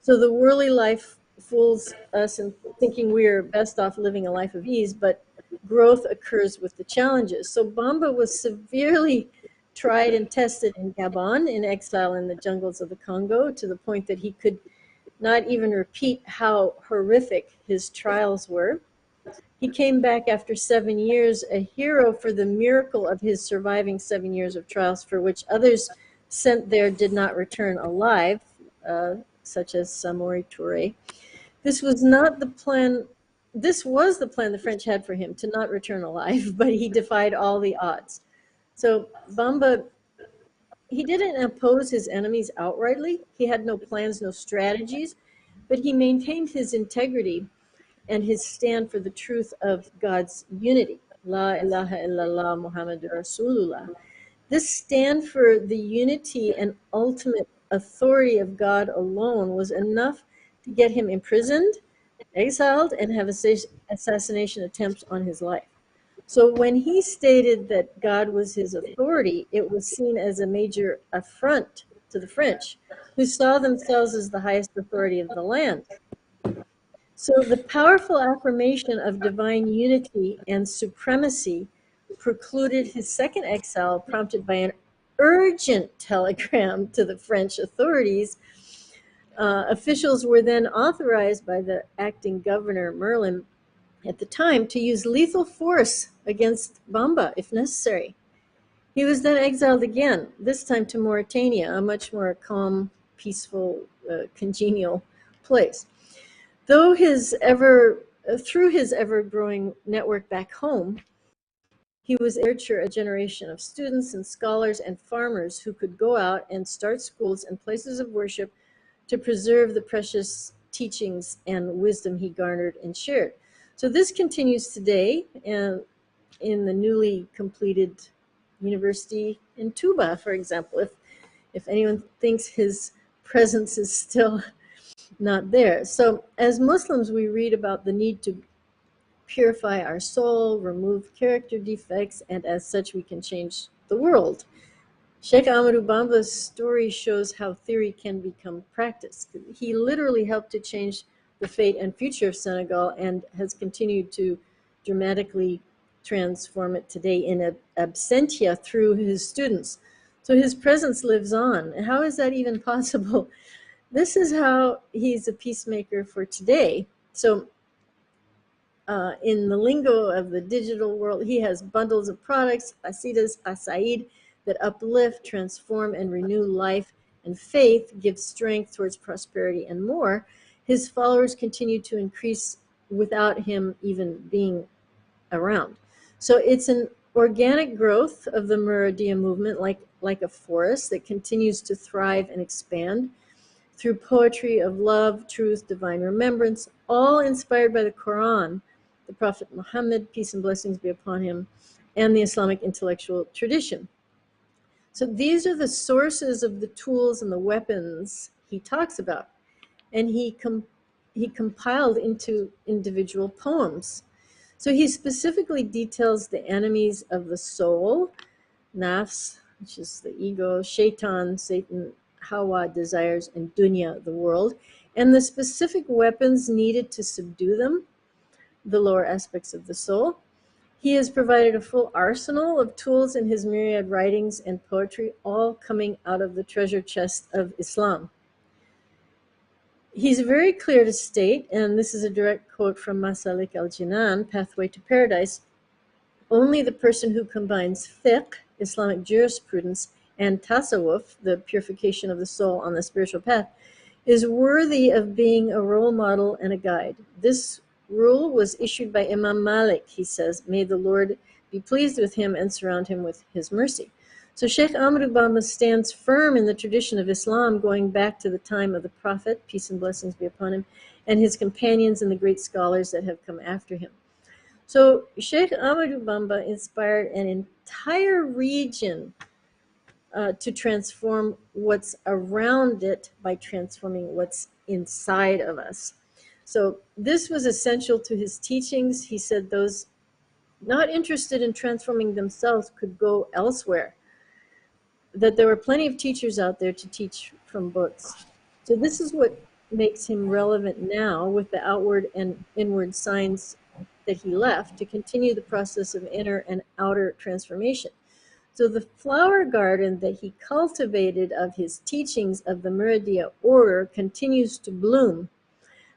So the worldly life fools us in thinking we are best off living a life of ease, but growth occurs with the challenges. So Bamba was severely tried and tested in Gabon, in exile in the jungles of the Congo, to the point that he could not even repeat how horrific his trials were. He came back after 7 years, a hero for the miracle of his surviving 7 years of trials, for which others sent there did not return alive, such as Samori Touré. This was not the plan. This was the plan the French had for him, to not return alive, but he defied all the odds. So Bamba, he didn't oppose his enemies outrightly. He had no plans, no strategies, but he maintained his integrity. and his stand for the truth of God's unity. La ilaha illallah Muhammadur Rasulullah. This stand for the unity and ultimate authority of God alone was enough to get him imprisoned, exiled, and have assassination attempts on his life. So when he stated that God was his authority, it was seen as a major affront to the French, who saw themselves as the highest authority of the land. So the powerful affirmation of divine unity and supremacy precluded his second exile, prompted by an urgent telegram to the French authorities. Officials were then authorized by the acting governor, Merlin, at the time, to use lethal force against Bamba if necessary. He was then exiled again, this time to Mauritania, a much more calm, peaceful, congenial place. Through his ever-growing network back home, he was able to nurture a generation of students and scholars and farmers who could go out and start schools and places of worship to preserve the precious teachings and wisdom he garnered and shared. So this continues today and in the newly completed university in Tuba, for example, if anyone thinks his presence is still not there. So as Muslims, we read about the need to purify our soul, remove character defects, and as such we can change the world. Sheikh Ahmadou Bamba's story shows how theory can become practice. He literally helped to change the fate and future of Senegal and has continued to dramatically transform it today in absentia through his students. So his presence lives on. How is that even possible? This is how he's a peacemaker for today. So in the lingo of the digital world, he has bundles of products, asidas, asaid, that uplift, transform, and renew life and faith, give strength towards prosperity and more. His followers continue to increase without him even being around. So it's an organic growth of the Muridiya movement, like a forest that continues to thrive and expand through poetry of love, truth, divine remembrance, all inspired by the Quran, the Prophet Muhammad, peace and blessings be upon him, and the Islamic intellectual tradition. So these are the sources of the tools and the weapons he talks about. And he compiled into individual poems. So he specifically details the enemies of the soul, nafs, which is the ego, shaitan, Satan, hawa, desires, and dunya, the world, and the specific weapons needed to subdue them, the lower aspects of the soul. He has provided a full arsenal of tools in his myriad writings and poetry, all coming out of the treasure chest of Islam. He's very clear to state, and this is a direct quote from Masalik al-Jinan, Pathway to Paradise, only the person who combines fiqh, Islamic jurisprudence, and tasawwuf, the purification of the soul on the spiritual path, is worthy of being a role model and a guide. This rule was issued by Imam Malik, he says, may the Lord be pleased with him and surround him with his mercy. So Sheikh Ahmadou Bamba stands firm in the tradition of Islam going back to the time of the Prophet, peace and blessings be upon him, and his companions and the great scholars that have come after him. So Sheikh Ahmadou Bamba inspired an entire region to transform what's around it by transforming what's inside of us. So this was essential to his teachings. He said those not interested in transforming themselves could go elsewhere, that there were plenty of teachers out there to teach from books. So this is what makes him relevant now with the outward and inward signs that he left to continue the process of inner and outer transformation. So the flower garden that he cultivated of his teachings of the Muridiya order continues to bloom.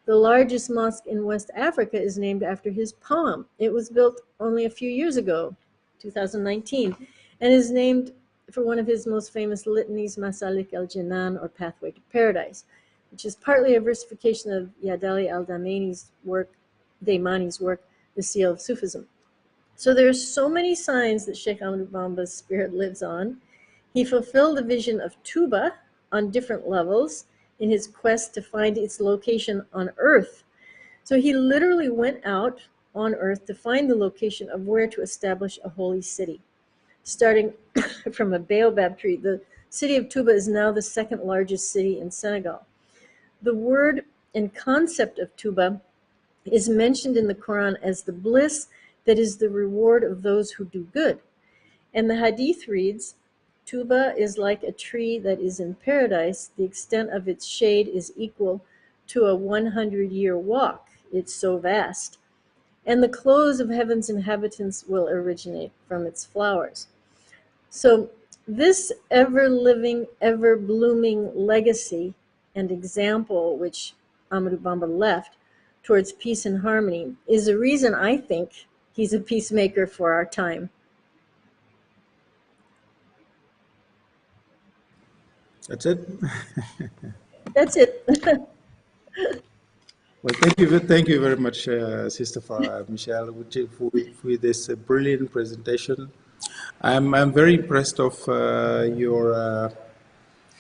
The largest mosque in West Africa is named after his poem. It was built only a few years ago, 2019, and is named for one of his most famous litanies, Masalik al-Jinan, or Pathway to Paradise, which is partly a versification of Yadali al-Daimani's work, The Seal of Sufism. So there are so many signs that Sheikh Ahmadou Bamba's spirit lives on. He fulfilled the vision of Tuba on different levels in his quest to find its location on earth. So he literally went out on earth to find the location of where to establish a holy city. Starting from a baobab tree, the city of Touba is now the second largest city in Senegal. The word and concept of Touba is mentioned in the Quran as the bliss that is the reward of those who do good. And the hadith reads, Touba is like a tree that is in paradise. The extent of its shade is equal to a 100-year walk. It's so vast. And the clothes of heaven's inhabitants will originate from its flowers. So this ever-living, ever-blooming legacy and example which Ahmadou Bamba left towards peace and harmony is a reason I think he's a peacemaker for our time. That's it. That's it. Well, thank you very much, Sister Michelle, with this brilliant presentation. I'm very impressed of your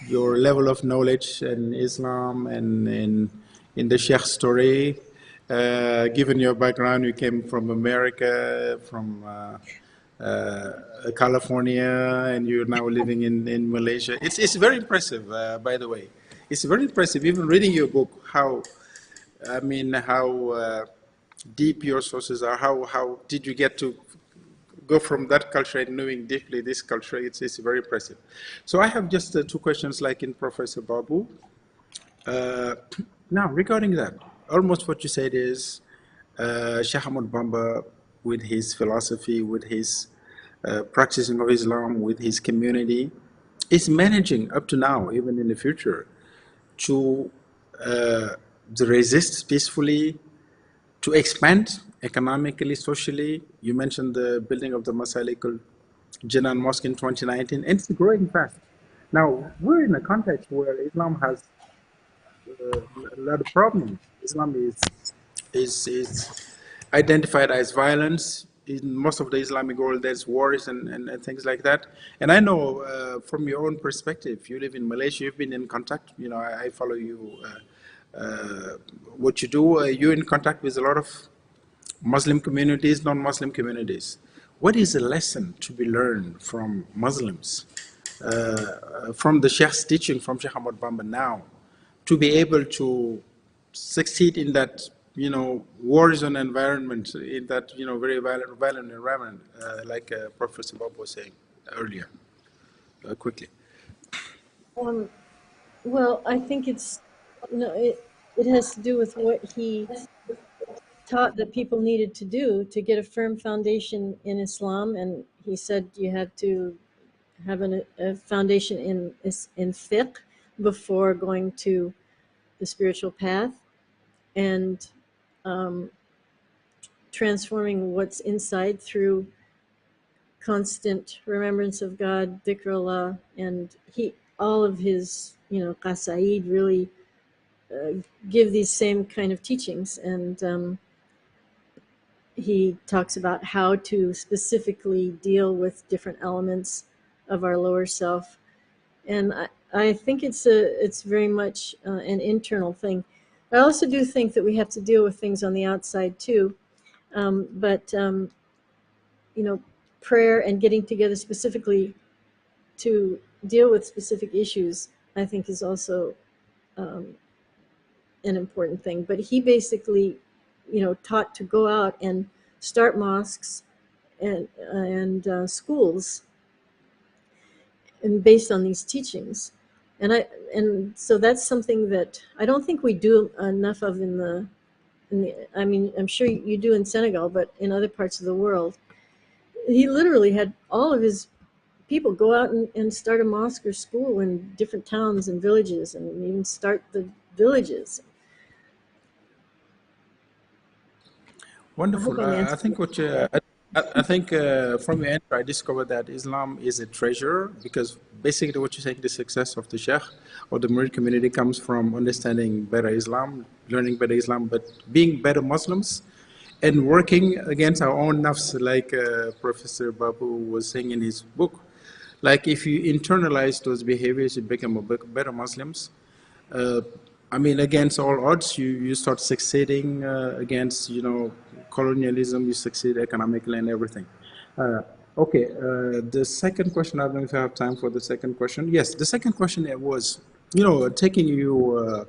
level of knowledge in Islam and in the Sheikh story. Given your background, you came from America, from California, and you're now living in Malaysia. It's very impressive, by the way. It's very impressive, even reading your book, how deep your sources are. How did you get to go from that culture and knowing deeply this culture? It's very impressive. So I have just two questions, like in Professor Babu. Now, regarding that, almost what you said is Sheikh Ahmadou Bamba, with his philosophy, with his practicing of Islam, with his community, is managing up to now, even in the future, to resist peacefully, to expand economically, socially. You mentioned the building of the Masalikul Jinan Mosque in 2019, and it's growing fast. Now, we're in a context where Islam has a lot of problems. Islam is identified as violence. In most of the Islamic world, there's wars and things like that. And I know from your own perspective, you live in Malaysia, you've been in contact, you know, I follow you, what you do, you're in contact with a lot of Muslim communities, non-Muslim communities. What is a lesson to be learned from Muslims, from the Sheikh's teaching, from Sheikh Ahmadou Bamba now, to be able to succeed in that, you know, war zone environment, in that, you know, very violent environment, like Professor Bob was saying earlier, quickly. Well, I think it's, you know, it has to do with what he taught that people needed to do to get a firm foundation in Islam. And he said you had to have a foundation in fiqh before going to the spiritual path, and transforming what's inside through constant remembrance of God, dhikrullah, and all of his, you know, qasaid really give these same kind of teachings. And he talks about how to specifically deal with different elements of our lower self. And I think it's very much an internal thing. I also do think that we have to deal with things on the outside too. But you know, prayer and getting together specifically to deal with specific issues, I think, is also an important thing. But he basically, you know, taught to go out and start mosques and schools, and based on these teachings. And so that's something that I don't think we do enough of in the I mean, I'm sure you do in Senegal, but in other parts of the world. He literally had all of his people go out and start a mosque or school in different towns and villages, and even start the villages. Wonderful. I think what I think from your answer, I discovered that Islam is a treasure, because basically what you're saying, the success of the Sheikh or the Murid community comes from understanding better Islam, learning better Islam, but being better Muslims and working against our own nafs, like Professor Babu was saying in his book. Like if you internalize those behaviors, you become better Muslims. I mean, against all odds, you start succeeding against, colonialism, you succeed economically and everything. Okay, the second question, I don't know if I have time for the second question. Yes, the second question was, taking you,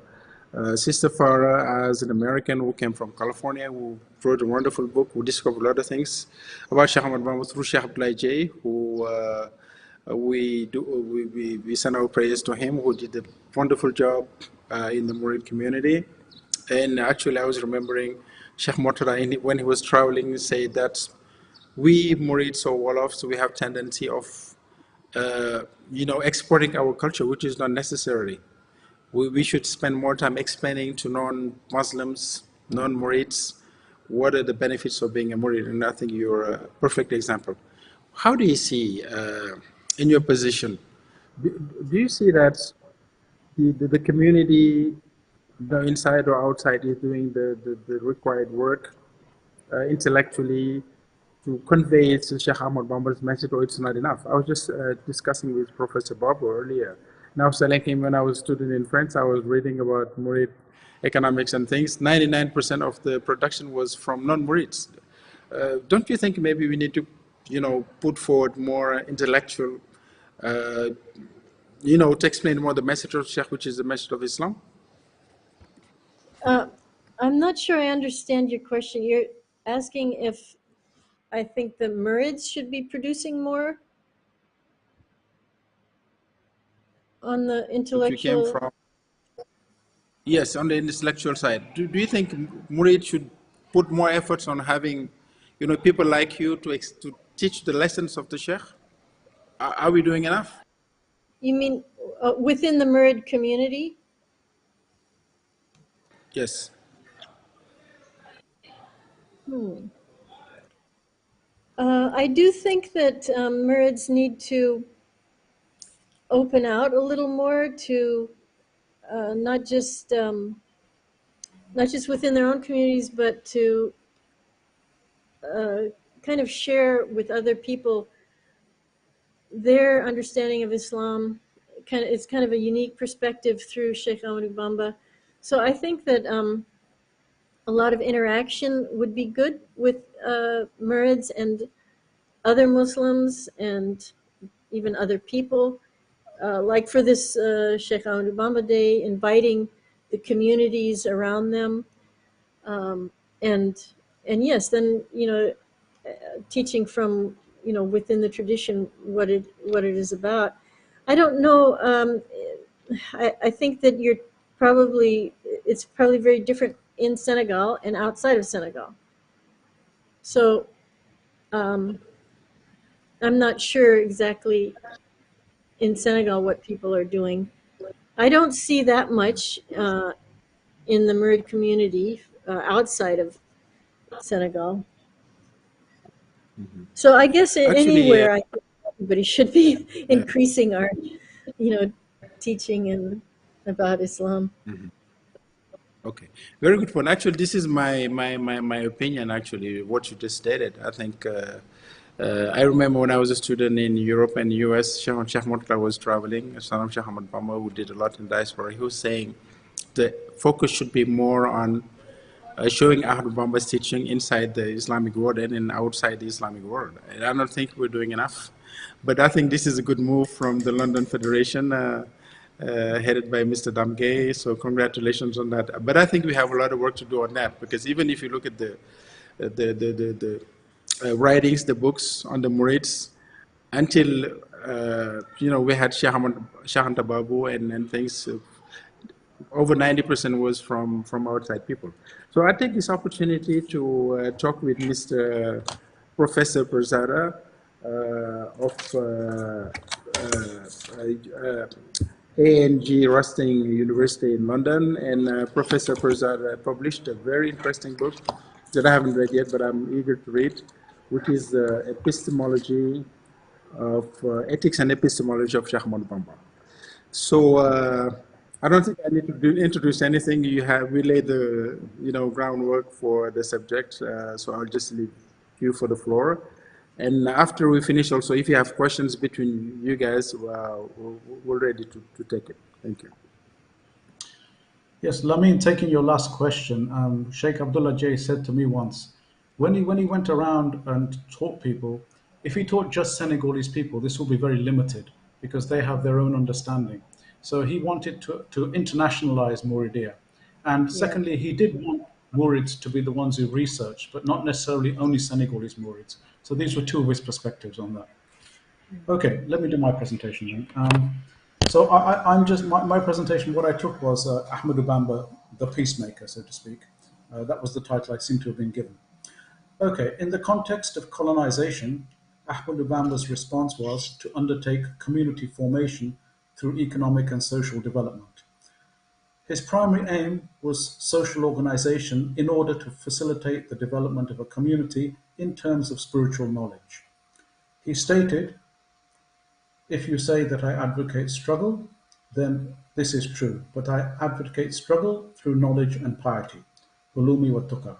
Sister Farah, as an American who came from California, who wrote a wonderful book, who discovered a lot of things about Sheikh Ahmadou Bamba through Sheikh Abdoulaye J, who we send our praise to him, who did a wonderful job in the Murid community. And actually, I was remembering Sheikh Murtada, when he was traveling, said that we Murids or Woloffs, we have tendency of, exporting our culture, which is not necessary. We should spend more time explaining to non-Muslims, non-Murids, what are the benefits of being a Murid. And I think you're a perfect example. How do you see, in your position, do you see that the community, inside or outside, is doing the required work intellectually to convey to Sheikh Ahmadou Bamba's message, or it's not enough? I was just discussing with Professor Barbara earlier. Now, telling him when I was a student in France, I was reading about Murid economics and things. 99% of the production was from non-Murids. Don't you think maybe we need to, put forward more intellectual, to explain more the message of Sheikh, which is the message of Islam? I'm not sure I understand your question. You're asking if I think the Murids should be producing more on the intellectual. Yes, on the intellectual side. Do you think Murid should put more efforts on having, people like you to teach the lessons of the Sheikh? Are we doing enough? You mean within the Murid community? Yes. I do think that Murids need to open out a little more to not just within their own communities, but to kind of share with other people their understanding of Islam. It's kind of a unique perspective through Sheikh Ahmadou Bamba. So I think that a lot of interaction would be good with Murids and other Muslims and even other people. Like for this Sheikh Ahmadou Bamba Day, inviting the communities around them, and yes, then teaching from within the tradition what it is about. I don't know. I think that it's probably very different in Senegal and outside of Senegal. So I'm not sure exactly in Senegal what people are doing. I don't see that much in the Murid community outside of Senegal. So I guess anywhere, I think everybody should be increasing our, teaching and about Islam. Okay, very good point. Actually, this is my opinion. Actually, what you just stated, I think. I remember when I was a student in Europe and US, Sheikh Murtada was traveling. Sheikh Ahmadou Bamba, who did a lot in diaspora, he was saying the focus should be more on showing Ahmadou Bamba's teaching inside the Islamic world and outside the Islamic world. And I don't think we're doing enough. But I think this is a good move from the London Federation, headed by Mr. Damgay. So congratulations on that. But I think we have a lot of work to do on that, because even if you look at the writings, the books on the Murids, until we had Sheikh Anta Babu and things. Over 90% was from outside people. So I take this opportunity to talk with Mr. Professor Perzada of ANG Rusting University in London. And Professor Perzada published a very interesting book that I haven't read yet, but I'm eager to read, which is Epistemology of Ethics and Epistemology of Sheikh Ahmadou Bamba. So I don't think I need to introduce anything. You have relayed the groundwork for the subject, so I'll just leave you for the floor. And after we finish, also, if you have questions between you guys, we're ready to take it. Thank you. Yes, Lamin, taking your last question, Sheikh Abdullah J said to me once, when he went around and taught people, if he taught just Senegalese people, this will be very limited because they have their own understanding. So he wanted to internationalize Muridia. And Yeah. secondly, he did want Murids to be the ones who researched, but not necessarily only Senegalese Murids. So these were two of his perspectives on that. Okay, let me do my presentation then. So I'm just, my presentation, what I took was Ahmadou Bamba, the peacemaker, so to speak. That was the title I seem to have been given. Okay, in the context of colonization, Ahmadou Bamba's response was to undertake community formation through economic and social development. His primary aim was social organization in order to facilitate the development of a community in terms of spiritual knowledge. He stated, if you say that I advocate struggle, then this is true, but I advocate struggle through knowledge and piety. Ulumi wa tuqa.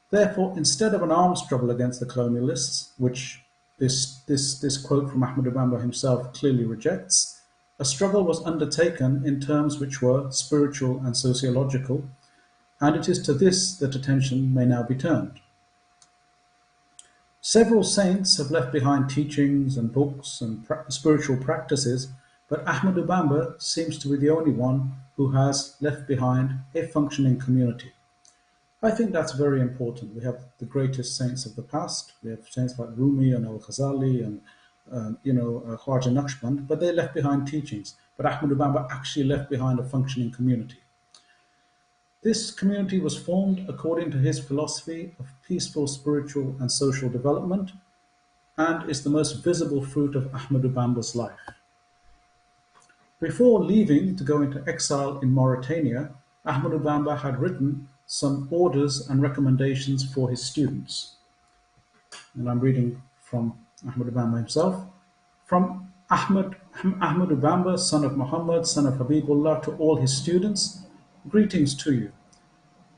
Therefore, instead of an armed struggle against the colonialists, which this quote from Ahmadou Bamba himself clearly rejects, a struggle was undertaken in terms which were spiritual and sociological, and it is to this that attention may now be turned. Several saints have left behind teachings and books and spiritual practices, but Ahmadou Bamba seems to be the only one who has left behind a functioning community. I think that's very important. We have the greatest saints of the past. We have saints like Rumi and Al-Ghazali and Khwaja Naqshband, but they left behind teachings. But Ahmadou Bamba actually left behind a functioning community. This community was formed according to his philosophy of peaceful spiritual and social development and is the most visible fruit of Ahmadou Bamba's life. Before leaving to go into exile in Mauritania, Ahmadou Bamba had written some orders and recommendations for his students. And I'm reading from Ahmadou Bamba himself. From Ahmadou Bamba, son of Muhammad, son of Habibullah, to all his students, greetings to you.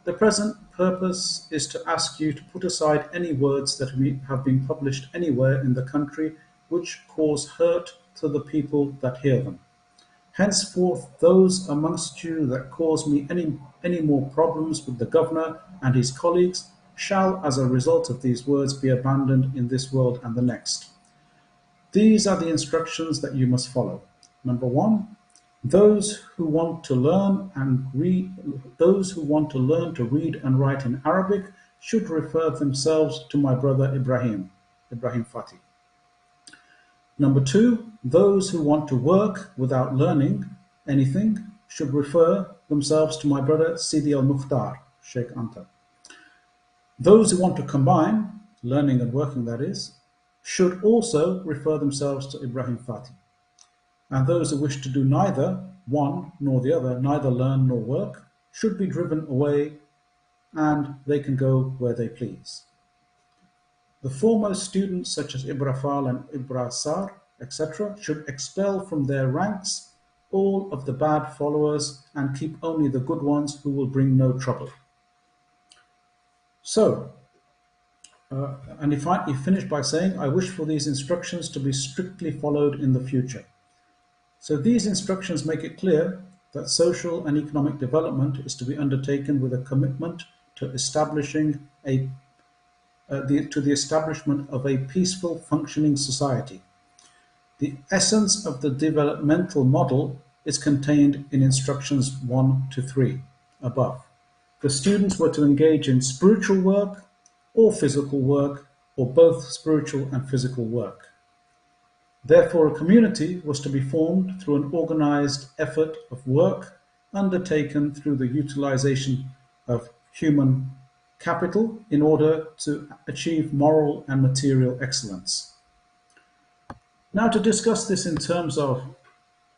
The present purpose is to ask you to put aside any words that have been published anywhere in the country which cause hurt to the people that hear them. Henceforth, those amongst you that cause me any more problems with the governor and his colleagues shall, as a result of these words, be abandoned in this world and the next. These are the instructions that you must follow. Number one, those who want to learn to read and write in Arabic should refer themselves to my brother Ibrahim Fati. Number two, those who want to work without learning anything should refer themselves to my brother Sidi al-Mukhtar, Sheikh Anta. Those who want to combine, learning and working that is, should also refer themselves to Ibrahim Fati. And those who wish to do neither one nor the other, neither learn nor work, should be driven away and they can go where they please. The foremost students such as Ibrafal and Ibrasar, etc., should expel from their ranks all of the bad followers and keep only the good ones who will bring no trouble. So, and he finished by saying, I wish for these instructions to be strictly followed in the future. So these instructions make it clear that social and economic development is to be undertaken with a commitment to establishing the establishment of a peaceful, functioning society. The essence of the developmental model is contained in instructions 1 to 3 above. The students were to engage in spiritual work or physical work, or both spiritual and physical work. Therefore, a community was to be formed through an organized effort of work undertaken through the utilization of human capital in order to achieve moral and material excellence. Now, to discuss this in terms of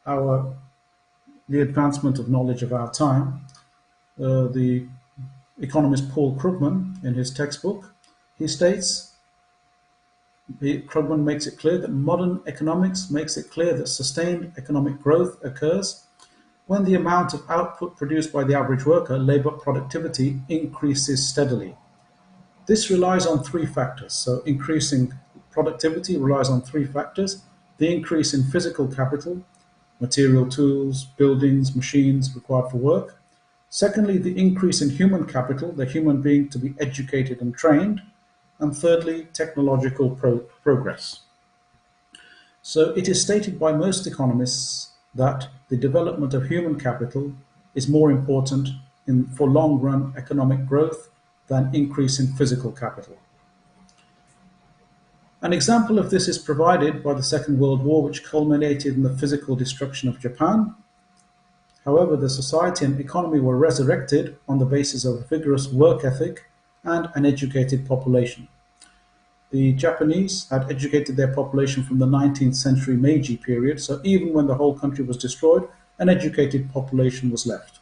the advancement of knowledge of our time, the economist Paul Krugman, in his textbook, he states, Krugman makes it clear that modern economics makes it clear that sustained economic growth occurs when the amount of output produced by the average worker, labor productivity, increases steadily. This relies on three factors. So increasing productivity relies on three factors: the increase in physical capital, material tools, buildings, machines required for work. Secondly, the increase in human capital, the human being to be educated and trained. And thirdly, technological progress. So it is stated by most economists that the development of human capital is more important for long-run economic growth than increase in physical capital. An example of this is provided by the Second World War, which culminated in the physical destruction of Japan. However, the society and economy were resurrected on the basis of a vigorous work ethic and an educated population. The Japanese had educated their population from the 19th century Meiji period, so even when the whole country was destroyed, an educated population was left.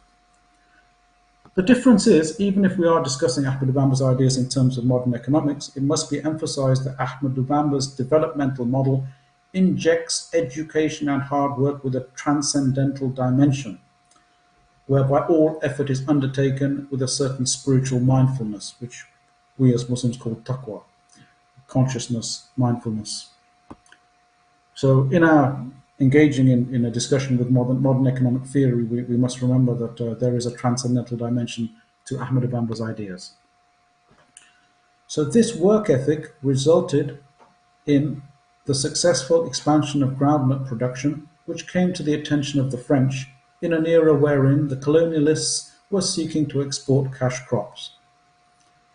The difference is, even if we are discussing Ahmadou Bamba's ideas in terms of modern economics, it must be emphasized that Ahmadou Bamba's developmental model injects education and hard work with a transcendental dimension, whereby all effort is undertaken with a certain spiritual mindfulness, which we as Muslims call taqwa, consciousness, mindfulness. So in our engaging in a discussion with modern economic theory, we must remember that there is a transcendental dimension to Ahmadou Bamba's ideas. So this work ethic resulted in the successful expansion of groundnut production, which came to the attention of the French in an era wherein the colonialists were seeking to export cash crops.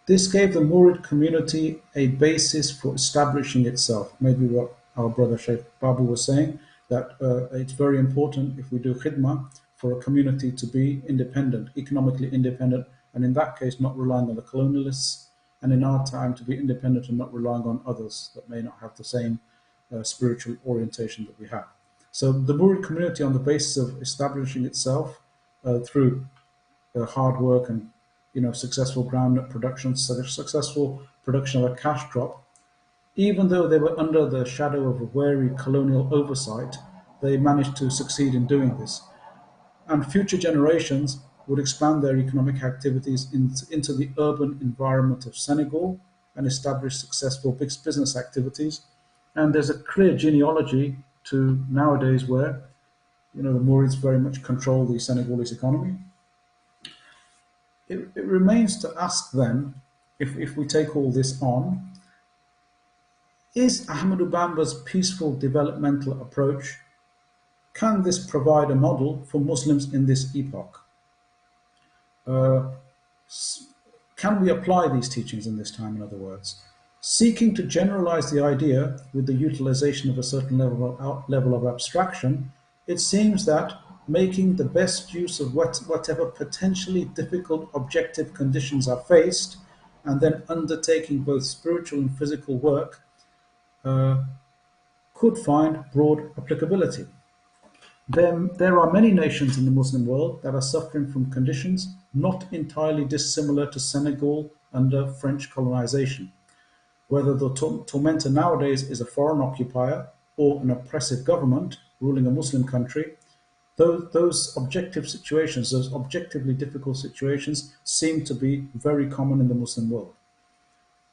This gave the Murid community a basis for establishing itself. Maybe what our brother Sheikh Babu was saying, that it's very important if we do khidmah for a community to be independent, economically independent, and in that case not relying on the colonialists, and in our time to be independent and not relying on others that may not have the same spiritual orientation that we have. So the Murid community, on the basis of establishing itself through hard work and successful groundnut production, successful production of a cash crop, even though they were under the shadow of a wary colonial oversight, they managed to succeed in doing this. And future generations would expand their economic activities into the urban environment of Senegal and establish successful business activities. And there's a clear genealogy to nowadays where the Moorids very much control the Senegalese economy. It remains to ask then, if we take all this on, is Ahmadou Bamba's peaceful developmental approach, can this provide a model for Muslims in this epoch? Can we apply these teachings in this time, in other words? Seeking to generalize the idea with the utilization of a certain level of abstraction, it seems that making the best use of whatever potentially difficult objective conditions are faced, and then undertaking both spiritual and physical work, could find broad applicability. There are many nations in the Muslim world that are suffering from conditions not entirely dissimilar to Senegal under French colonization. Whether the tormentor nowadays is a foreign occupier or an oppressive government ruling a Muslim country, those objective situations, those objectively difficult situations, seem to be very common in the Muslim world.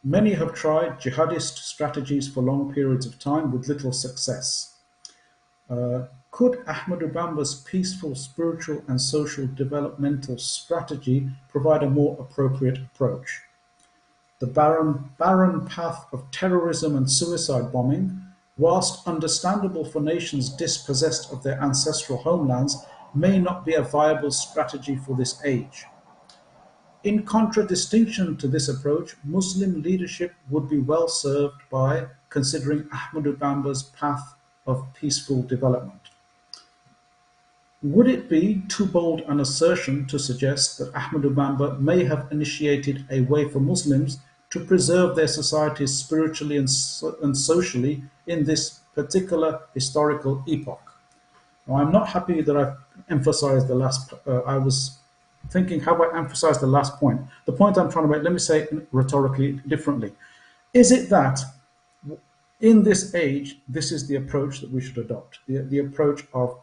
Many have tried jihadist strategies for long periods of time with little success. Could Ahmadou Bamba's peaceful, spiritual and social developmental strategy provide a more appropriate approach? The barren path of terrorism and suicide bombing, whilst understandable for nations dispossessed of their ancestral homelands, may not be a viable strategy for this age. In contradistinction to this approach, Muslim leadership would be well served by considering Ahmadou Bamba's path of peaceful development. Would it be too bold an assertion to suggest that Ahmadou Bamba may have initiated a way for Muslims to preserve their societies spiritually and socially in this particular historical epoch? Now, I'm not happy that I've emphasized the last, I was thinking, have I emphasized the last point? The point I'm trying to make, let me say it rhetorically differently. Is it that in this age, this is the approach that we should adopt? The approach of,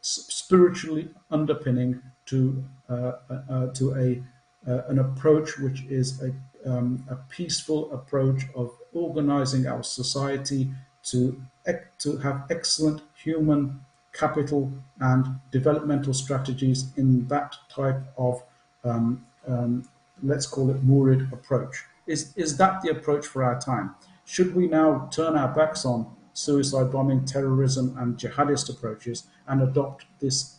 spiritually underpinning to an approach which is a peaceful approach of organizing our society to have excellent human capital and developmental strategies in that type of, let's call it Murid approach. Is that the approach for our time? Should we now turn our backs on suicide bombing, terrorism, and jihadist approaches and adopt this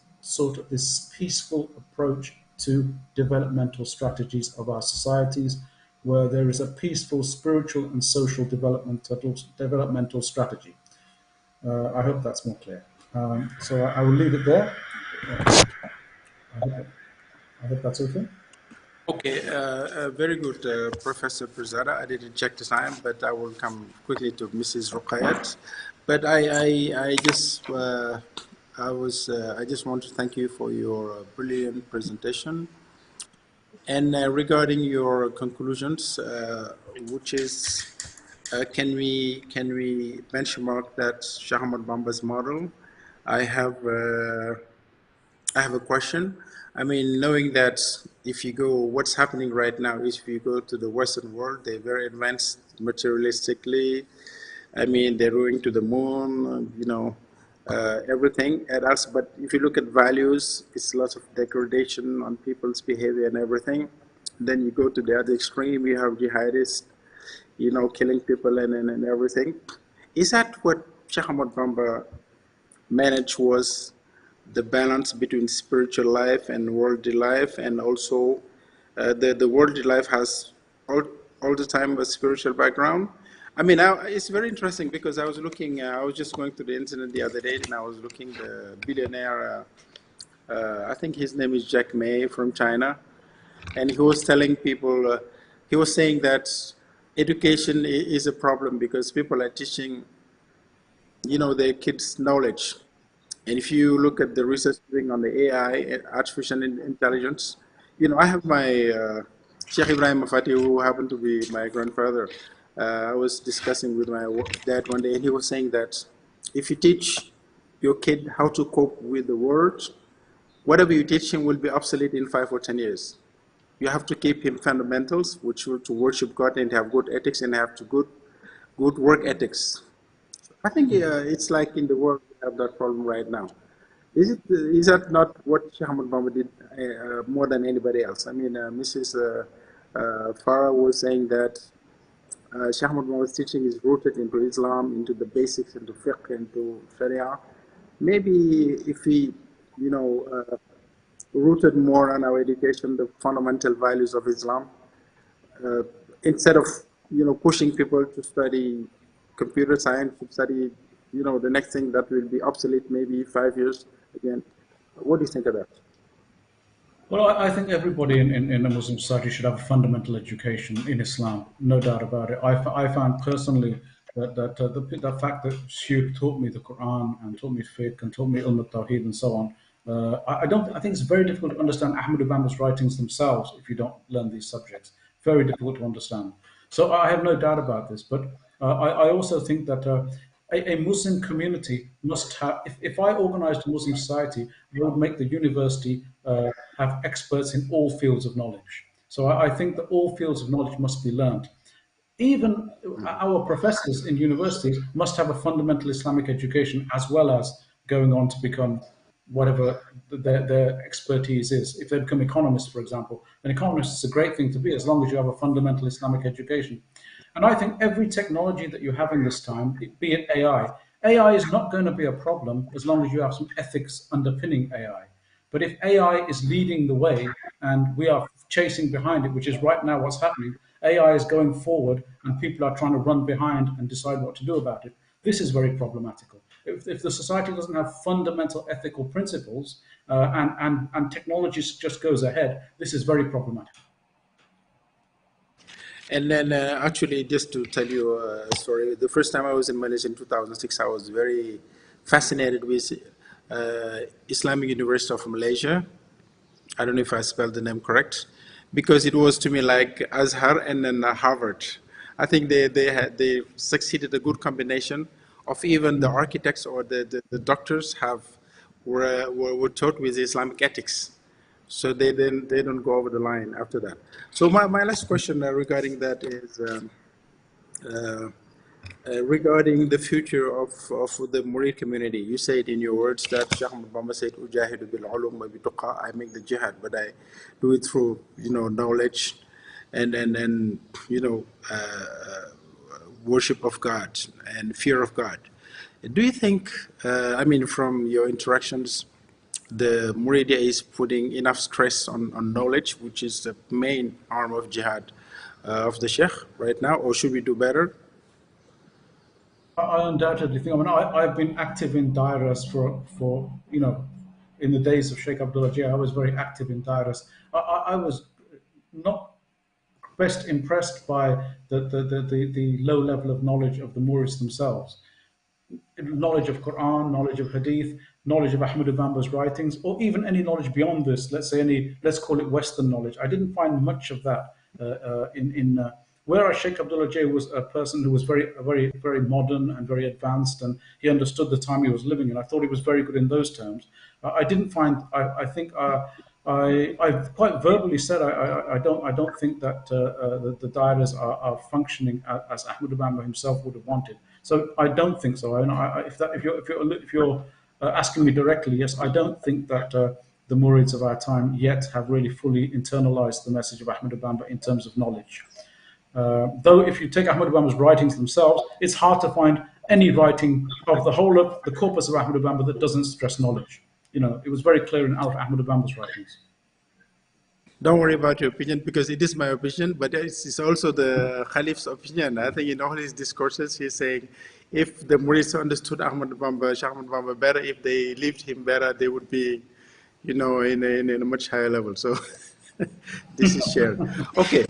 this peaceful approach to developmental strategies of our societies, where there is a peaceful spiritual and social developmental strategy? I hope that's more clear. So I will leave it there. I hope that's okay. Okay, very good, Professor Pirzada. I didn't check the time, but I will come quickly to Mrs. Ruqayyat. But I just want to thank you for your brilliant presentation. And regarding your conclusions, which is, can we benchmark that Sheikh Ahmadou Bamba's model? I have a question. I mean, knowing that if you go, what's happening right now is if you go to the Western world, they're very advanced materialistically. I mean, they're going to the moon, you know, everything else. But if you look at values, it's lots of degradation on people's behavior and everything. Then you go to the other extreme, you have jihadists, you know, killing people and everything. Is that what Sheikh Ahmadou Bamba managed, was the balance between spiritual life and worldly life, and also the worldly life has all the time a spiritual background? I mean, it's very interesting because I was looking, I was just going to the internet the other day and I was looking the billionaire, I think his name is Jack Ma from China, and he was telling people, he was saying that education is a problem because people are teaching, you know, their kids knowledge. And if you look at the research doing on the AI, artificial intelligence, you know, I have my Sheikh Ibrahim Mafati, who happened to be my grandfather. I was discussing with my dad one day, and he was saying that if you teach your kid how to cope with the world, whatever you teach him will be obsolete in 5 or 10 years. You have to keep him fundamentals, which will to worship God and have good ethics and have to good work ethics. I think it's like in the world we have that problem right now. Is that not what Sheikh Ahmadou Bamba did more than anybody else? I mean, Mrs. Farah was saying that Sheikh Ahmadou Bamba's teaching is rooted into Islam, into the basics, into fiqh, into Sharia. Maybe if we, you know, rooted more on our education, the fundamental values of Islam, instead of, you know, pushing people to study computer science, to study, you know, the next thing that will be obsolete maybe 5 years again. What do you think of that? Well, I think everybody in a Muslim society should have a fundamental education in Islam, no doubt about it. I found personally that the fact that Sheikh taught me the Quran and taught me fiqh and taught me Tawheed and so on, I think it's very difficult to understand Ahmadou Bamba's writings themselves if you don't learn these subjects. Very difficult to understand. So I have no doubt about this, but I also think that a Muslim community must have, if I organized a Muslim society, I would make the university have experts in all fields of knowledge. So I think that all fields of knowledge must be learned. Even our professors in universities must have a fundamental Islamic education as well as going on to become whatever their expertise is. If they become economists, for example, an economist is a great thing to be as long as you have a fundamental Islamic education. And I think every technology that you have in this time, be it AI is not going to be a problem as long as you have some ethics underpinning AI. But if AI is leading the way and we are chasing behind it, which is right now what's happening, AI is going forward and people are trying to run behind and decide what to do about it. This is very problematical. If the society doesn't have fundamental ethical principles and technology just goes ahead, this is very problematic. And then actually, just to tell you a story, the first time I was in Malaysia in 2006, I was very fascinated with Islamic University of Malaysia. I don't know if I spelled the name correct, because it was to me like Azhar and then Harvard. I think they succeeded a good combination of even the architects or the doctors were taught with Islamic ethics. So they don't go over the line after that. So my last question regarding that is, regarding the future of the Murid community. You said in your words that Sheikh Ahmadou Bamba said, "Ujahidu bil ulum wa bituqa." I make the jihad, but I do it through knowledge and worship of God and fear of God. Do you think? I mean, from your interactions, the Muridia is putting enough stress on knowledge, which is the main arm of jihad of the Sheikh right now, or should we do better? I undoubtedly think. I mean, I've been active in Ziarras for in the days of Sheikh Abdullah Jia, I was very active in Ziarras. I was not best impressed by the low level of knowledge of the Moorish themselves. Knowledge of Quran, knowledge of Hadith, knowledge of Ahmadou Bamba's writings, or even any knowledge beyond this. Let's call it Western knowledge. I didn't find much of that whereas Sheikh Abdullah Jay was a person who was very modern and very advanced, and he understood the time he was living in. I thought he was very good in those terms. I didn't find. I think I quite verbally said I don't think that the Ziarras are functioning as Ahmadou Bamba himself would have wanted. So I don't think so. If you're asking me directly, yes, I don't think that the Murids of our time yet have really fully internalized the message of Ahmadou Bamba in terms of knowledge. Though if you take Ahmadou Bamba's writings themselves, it's hard to find any writing of the whole of the corpus of Ahmadou Bamba that doesn't stress knowledge. It was very clear in Ahmadou Bamba's writings. Don't worry about your opinion, because it is my opinion, but it's also the Khalif's opinion. I think in all his discourses, he's saying if the Murids understood Ahmadou Bamba, Sheikh Ahmadou Bamba better, if they lived him better, they would be, in a much higher level. So this is shared. Okay.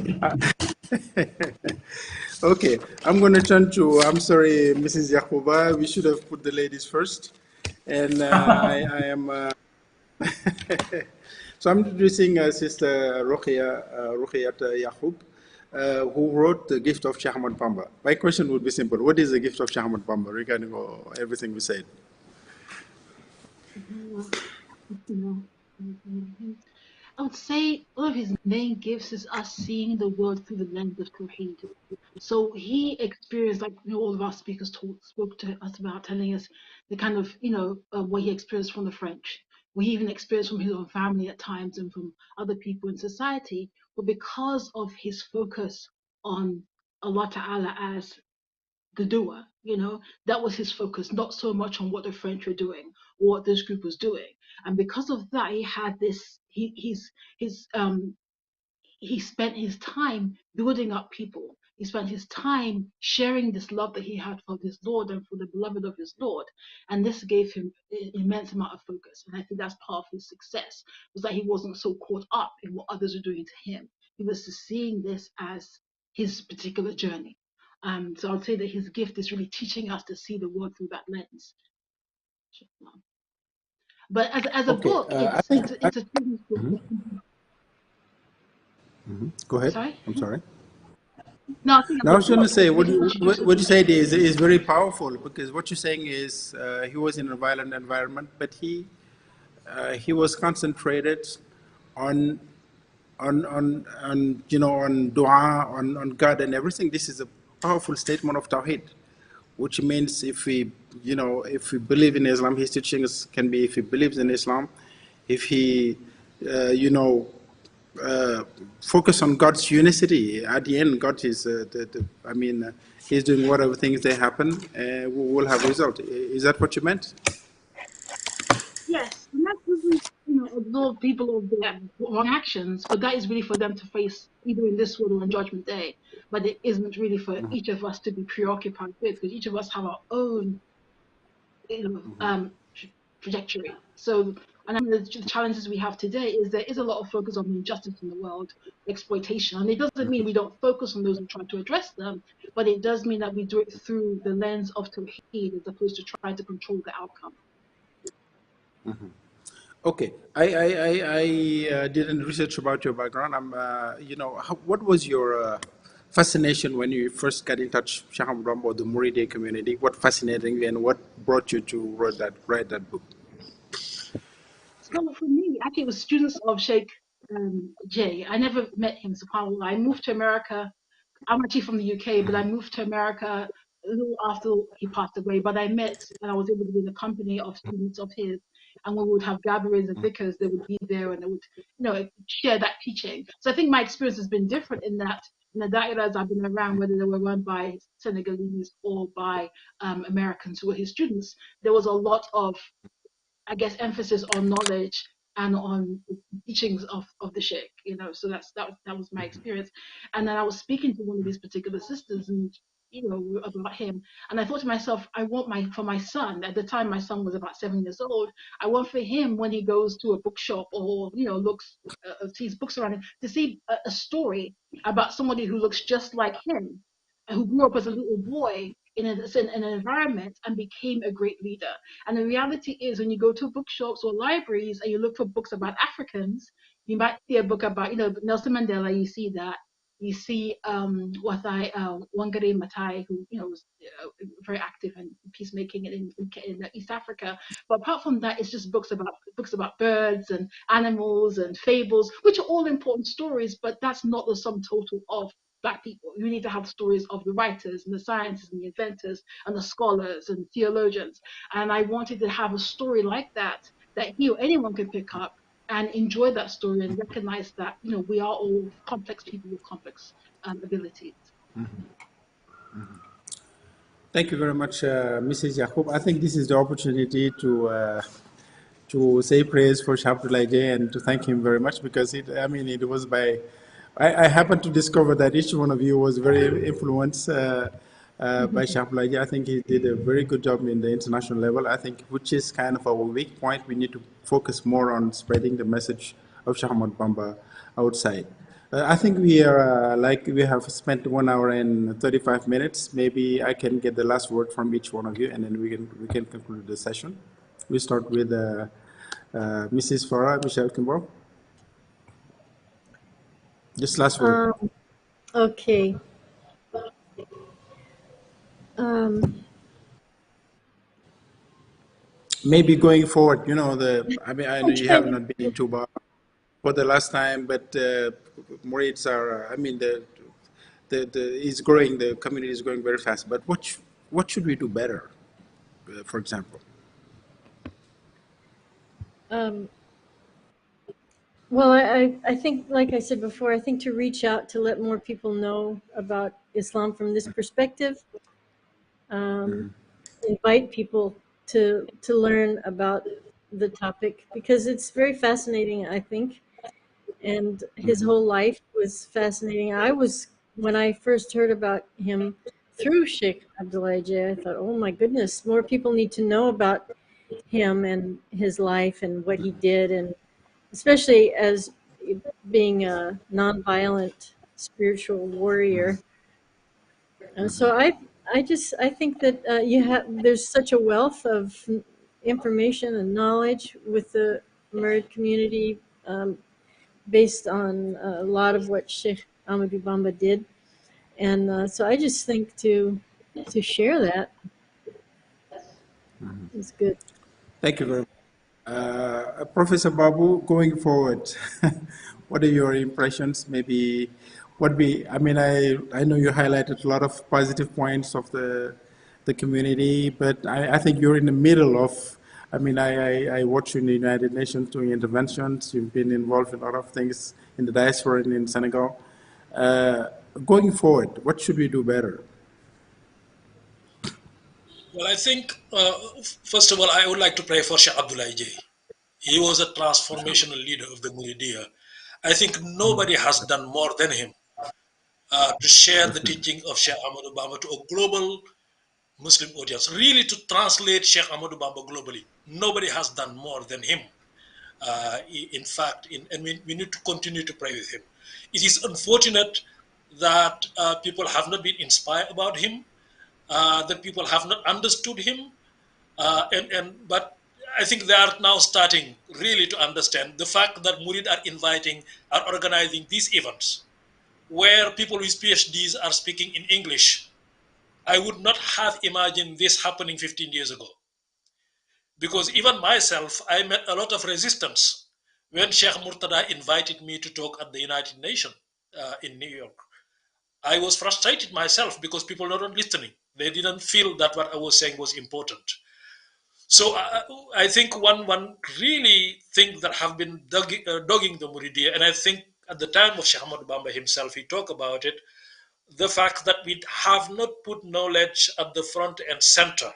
Okay, I'm going to turn to, I'm sorry, Mrs. Yakuba, we should have put the ladies first. And I am, so I'm introducing Sister Ruqayyat Yaqub, who wrote The Gift of Sheikh Ahmadou Bamba. My question would be simple. What is the gift of Sheikh Ahmadou Bamba regarding everything we said? I would say one of his main gifts is us seeing the world through the lens of Tawheed. So he experienced, like all of our speakers spoke to us about, telling us the kind of, what he experienced from the French, what he even experienced from his own family at times and from other people in society. But because of his focus on Allah Ta'ala as the doer, that was his focus, not so much on what the French were doing or what this group was doing. And because of that, he had this, he spent his time building up people. He spent his time sharing this love that he had for his Lord and for the beloved of his Lord. And this gave him an immense amount of focus. And I think that's part of his success, was that he wasn't so caught up in what others were doing to him. He was seeing this as his particular journey. So I'd say that his gift is really teaching us to see the world through that lens. But as a book, it's a children's book. Go ahead. Sorry? I'm sorry. No, I was going to say, what you said is very powerful, because what you're saying is he was in a violent environment, but he was concentrated on dua, on God and everything. This is a powerful statement of Tawheed, which means if we believe in Islam, his teachings can be, if he believes in Islam, if he, focus on God's unicity. At the end, God is, he's doing whatever things they happen, we will have result. Is that what you meant? Yes, and that doesn't, absolve people of their wrong actions, but that is really for them to face either in this world or on Judgment Day. But it isn't really for each of us to be preoccupied with, because each of us have our own, trajectory. So, and I mean, the challenges we have today is there is a lot of focus on injustice in the world, exploitation, and it doesn't mean we don't focus on those and try to address them, but it does mean that we do it through the lens of Tawheed as opposed to trying to control the outcome. Okay, I didn't research about your background. What was your fascination when you first got in touch with Sheikh Ahmadou Bamba or the Muridi community? What fascinated you, and what brought you to write that book? So for me, actually, it was students of Sheikh Jay. I never met him, subhanAllah. I moved to America. I'm actually from the UK, but I moved to America a little after he passed away, but I met and I was able to be in the company of students of his. And when we would have gatherings and vikrs, they would be there and they would, share that teaching. So I think my experience has been different in that in the da'iras I've been around, whether they were run by Senegalese or by Americans who were his students, there was a lot of, I guess, emphasis on knowledge and on the teachings of the Sheikh, so that was my experience. And then I was speaking to one of these particular sisters and about him, and I thought to myself, I want for my son, at the time my son was about 7 years old, I want for him, when he goes to a bookshop or looks sees books around him, to see a story about somebody who looks just like him, who grew up as a little boy in an environment and became a great leader. And the reality is, when you go to bookshops or libraries and you look for books about Africans, you might see a book about, Nelson Mandela. You see that. You see Wangari Maathai, who was very active in peacemaking in East Africa. But apart from that, it's just books about birds and animals and fables, which are all important stories. But that's not the sum total of Black people. You need to have stories of the writers and the scientists and the inventors and the scholars and theologians. And I wanted to have a story like that he or anyone could pick up and enjoy that story and recognize that we are all complex people with complex abilities. Thank you very much, Mrs. Yaqub. I think this is the opportunity to say praise for Sheikh Abdoulaye and to thank him very much, because it was I happened to discover that each one of you was very influenced by Sheikh Abdoulaye. I think he did a very good job in the international level. I think, which is kind of our weak point. We need to focus more on spreading the message of Sheikh Ahmadou Bamba outside. I think we are we have spent 1 hour and 35 minutes. Maybe I can get the last word from each one of you, and then we can conclude the session. We start with Mrs. Farah Michelle Kimball. Just last word. Okay. Maybe going forward, I know you have not been in Tuba for the last time, but Murids are, is growing, the community is growing very fast. But what should we do better, for example? Well, I think, like I said before, I think to reach out to let more people know about Islam from this perspective, invite people to learn about the topic, because it's very fascinating, I think. And his whole life was fascinating. When I first heard about him through Sheikh Abdoulaye, I thought, oh my goodness, more people need to know about him and his life and what he did, and especially as being a nonviolent spiritual warrior. And so I think that there's such a wealth of information and knowledge with the Murid community, based on a lot of what Sheikh Ahmadou Bamba did. And so I just think to share that is good. Thank you very much. Professor Babu, going forward, what are your impressions? Maybe I know you highlighted a lot of positive points of the community, but I think you're in the middle of, I watch you in the United Nations doing interventions. You've been involved in a lot of things in the diaspora and in Senegal. Going forward, what should we do better? Well, I think, first of all, I would like to pray for Sheikh Abdoulaye. He was a transformational leader of the Muridiya. I think nobody has done more than him to share the teaching of Sheikh Ahmadou Bamba to a global Muslim audience, really to translate Sheikh Ahmadou Bamba globally. Nobody has done more than him. In fact, and we need to continue to pray with him. It is unfortunate that people have not been inspired about him, that people have not understood him, but I think they are now starting really to understand the fact that Murid are organizing these events where people with PhDs are speaking in English. I would not have imagined this happening 15 years ago. Because even myself, I met a lot of resistance when Sheikh Murtada invited me to talk at the United Nations in New York. I was frustrated myself because people were not listening. They didn't feel that what I was saying was important. So I think one really thing that have been dogging the Muridiya, and I think at the time of Sheikh Ahmadou Bamba himself, he talked about it, the fact that we have not put knowledge at the front and center.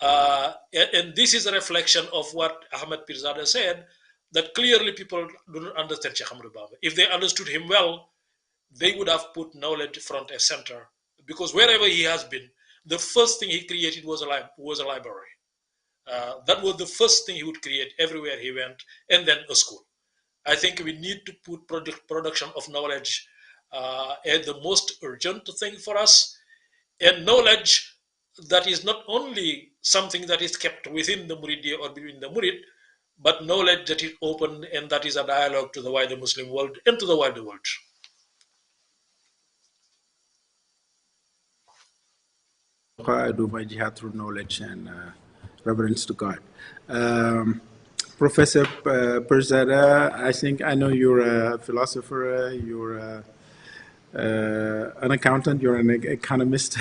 And this is a reflection of what Ahmed Pirzada said, that clearly people do not understand Sheikh Ahmadou Bamba. If they understood him well, they would have put knowledge front and center. Because wherever he has been, the first thing he created was a library. That was the first thing he would create everywhere he went, and then a school. I think we need to put production of knowledge as the most urgent thing for us, and knowledge that is not only something that is kept within the Muridiyya or between the Murid, but knowledge that is open and that is a dialogue to the wider Muslim world and to the wider world. I do my jihad through knowledge and reverence to God. Professor Pirzada, I know you're a philosopher, you're an accountant, you're an economist.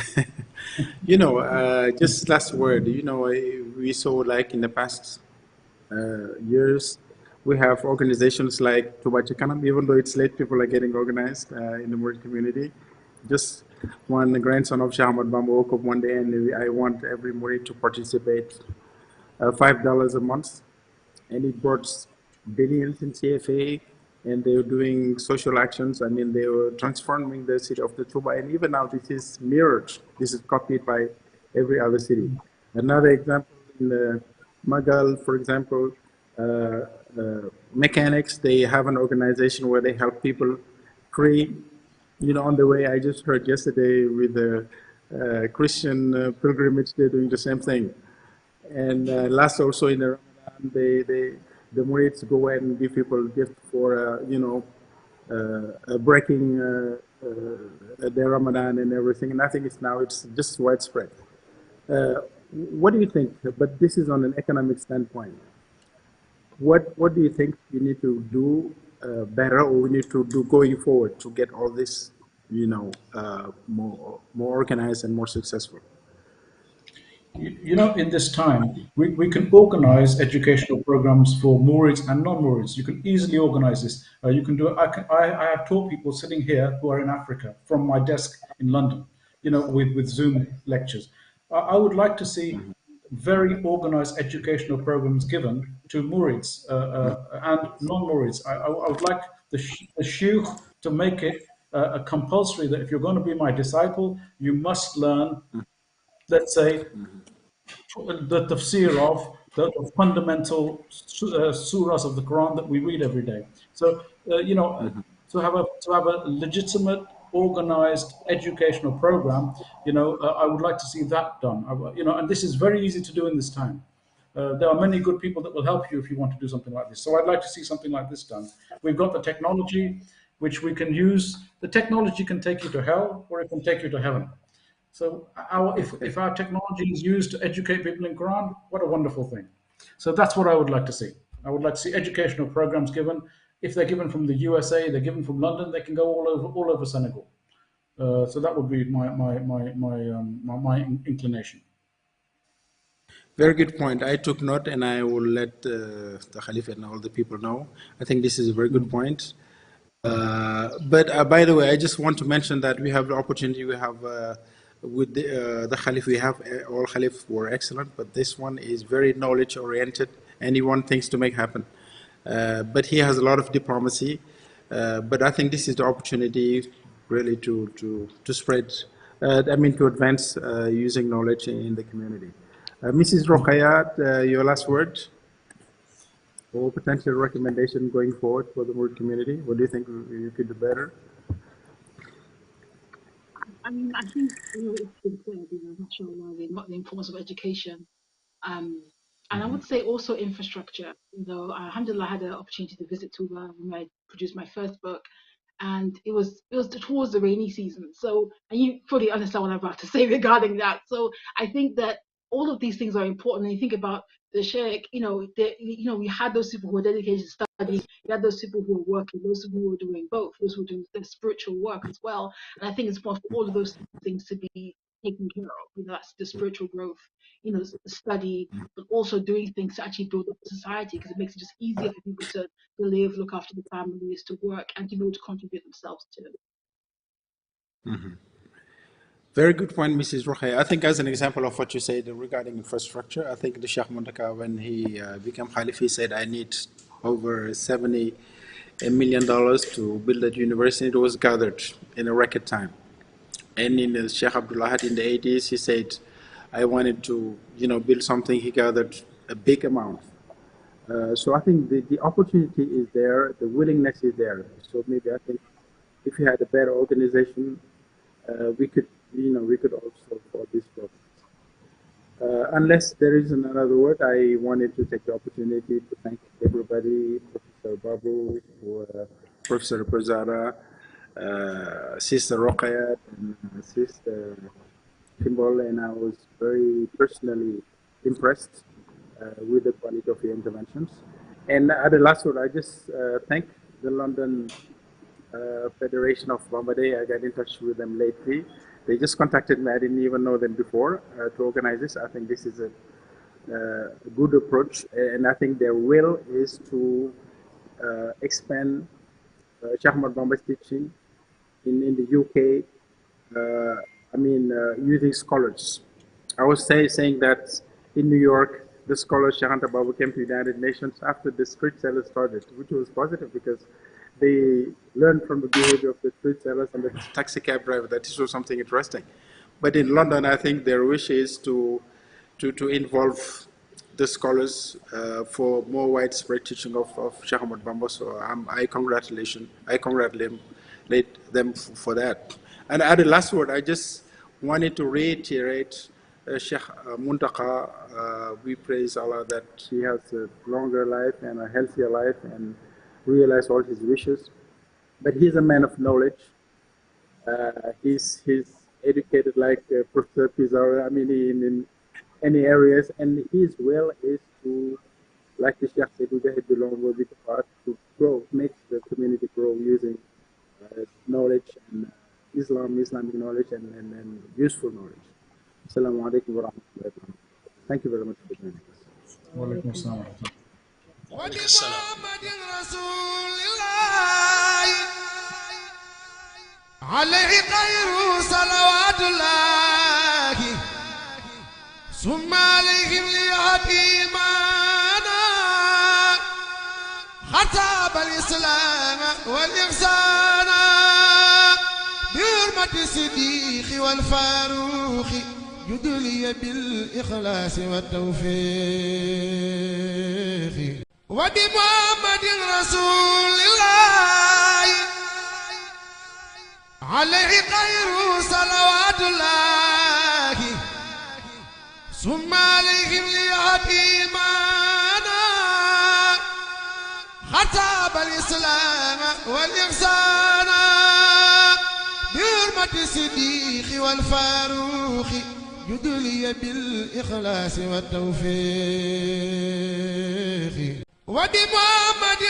Just last word, we saw like in the past years, we have organizations like Tuba Economy, even though it's late, people are getting organized in the Murid community. Just one grandson of Sheikh Ahmadou Bamba woke up one day and I want every Murid to participate $5 a month. And it brought billions in CFA, and they were doing social actions. I mean, they were transforming the city of the Tuba, and even now this is mirrored. This is copied by every other city. Another example in Magals, for example, mechanics, they have an organization where they help people create, on the way, I just heard yesterday with the Christian pilgrimage, they're doing the same thing. And last also in the Ramadan, the Murids go and give people gifts for, breaking their Ramadan and everything. And I think it's just widespread. What do you think? But this is on an economic standpoint. What do you think you need to do better, or we need to do going forward to get all this, more organized and more successful? In this time, we can organize educational programs for Murids and non-Murids. You can easily organize this. You can do it. I have taught people sitting here who are in Africa from my desk in London, with Zoom lectures. I would like to see very organized educational programs given to Murids and non-Murids. I would like the Sheikh to make it a compulsory that if you're going to be my disciple, you must learn, let's say, the tafsir of the fundamental surahs of the Quran that we read every day. So, to have a legitimate, organized educational program, I would like to see that done. And this is very easy to do in this time. There are many good people that will help you if you want to do something like this. So I'd like to see something like this done. We've got the technology which we can use. The technology can take you to hell, or it can take you to heaven. So if our technology is used to educate people in Quran, what a wonderful thing. So that's what I would like to see. I would like to see educational programs given. If they're given from the USA, they're given from London, they can go all over Senegal. So that would be my inclination. Very good point. I took note, and I will let the Khalifa and all the people know. I think this is a very good point. But by the way, I just want to mention that we have the opportunity. We have with the Khalif, we have all Khalif were excellent, but this one is very knowledge oriented, and he wants things to make happen. But he has a lot of diplomacy. But I think this is the opportunity really to spread, to advance using knowledge in the community. Mrs. Rokhayat, your last word or potential recommendation going forward for the Murid community? What do you think you could do better? I think it's been said, mashallah, the importance of education. And I would say also infrastructure. Alhamdulillah, I had the opportunity to visit Tuba when I produced my first book, and it was towards the rainy season. So, and you fully understand what I'm about to say regarding that. So, I think that all of these things are important. And you think about the Sheikh, we had those people who were dedicated to study. You had those people who were working, those people who were doing both, those who were doing their spiritual work as well. And I think it's important for all of those things to be taken care of. That's the spiritual growth, study, but also doing things to actually build up society, because it makes it just easier for people to live, look after the families, to work, and to be able to contribute themselves to. Very good point, Mrs. Rohe. I think as an example of what you said regarding infrastructure, I think the Sheikh Muntaka, when he became Khalif, he said, I need over $70 million to build a university. It was gathered in a record time. And in the Sheikh Abdullah in the 80s, he said, I wanted to, build something. He gathered a big amount. So I think the opportunity is there, the willingness is there. So maybe I think if you had a better organization, we could also for this problem. Unless there is another word, I wanted to take the opportunity to thank everybody, Professor Babu, Professor Prezara, Sister Roqayat, and Sister Kimball, and I was very personally impressed with the quality of your interventions. And at the last word, I just thank the London Federation of Bamba Day. I got in touch with them lately. They just contacted me. I didn't even know them before to organize this. I think this is a good approach, and I think their will is to expand Sheikh Ahmadou Bamba's teaching in the UK. Using scholars. I was saying that in New York, the scholar Sheikh Anta Baba came to the United Nations after the street sellers started, which was positive because they learned from the behavior of the street sellers and the taxi cab driver that this was something interesting. But in London, I think their wish is to involve the scholars for more widespread teaching of Sheikh Ahmadou Bamba. So I congratulate them for that. And at the last word, I just wanted to reiterate Sheikh Muntaka. We praise Allah that he has a longer life and a healthier life and realize all his wishes. But he's a man of knowledge. He's educated like Professor Pizarro, in any areas, and his will is to, like the Sheikh said, to grow, make the community grow using knowledge and Islamic knowledge and useful knowledge. Assalamu alaikum wa rahmatullahi wa barakatuh. Thank you very much for joining us. Wa alaikum assalam. عليه خير صلوات الله ثم عليهم ليهديمانا خطاب الإسلام والإحسان بحرمة الصديق والفاروق يدلي بالإخلاص والتوفيق وبمحمد رسول الله عليه خير صلوات الله ثم عليهم ليهديمانا خطاب الإسلام والإحسان بحرمة الصديق والفاروق يدلي بالإخلاص والتوفيق وبمحمد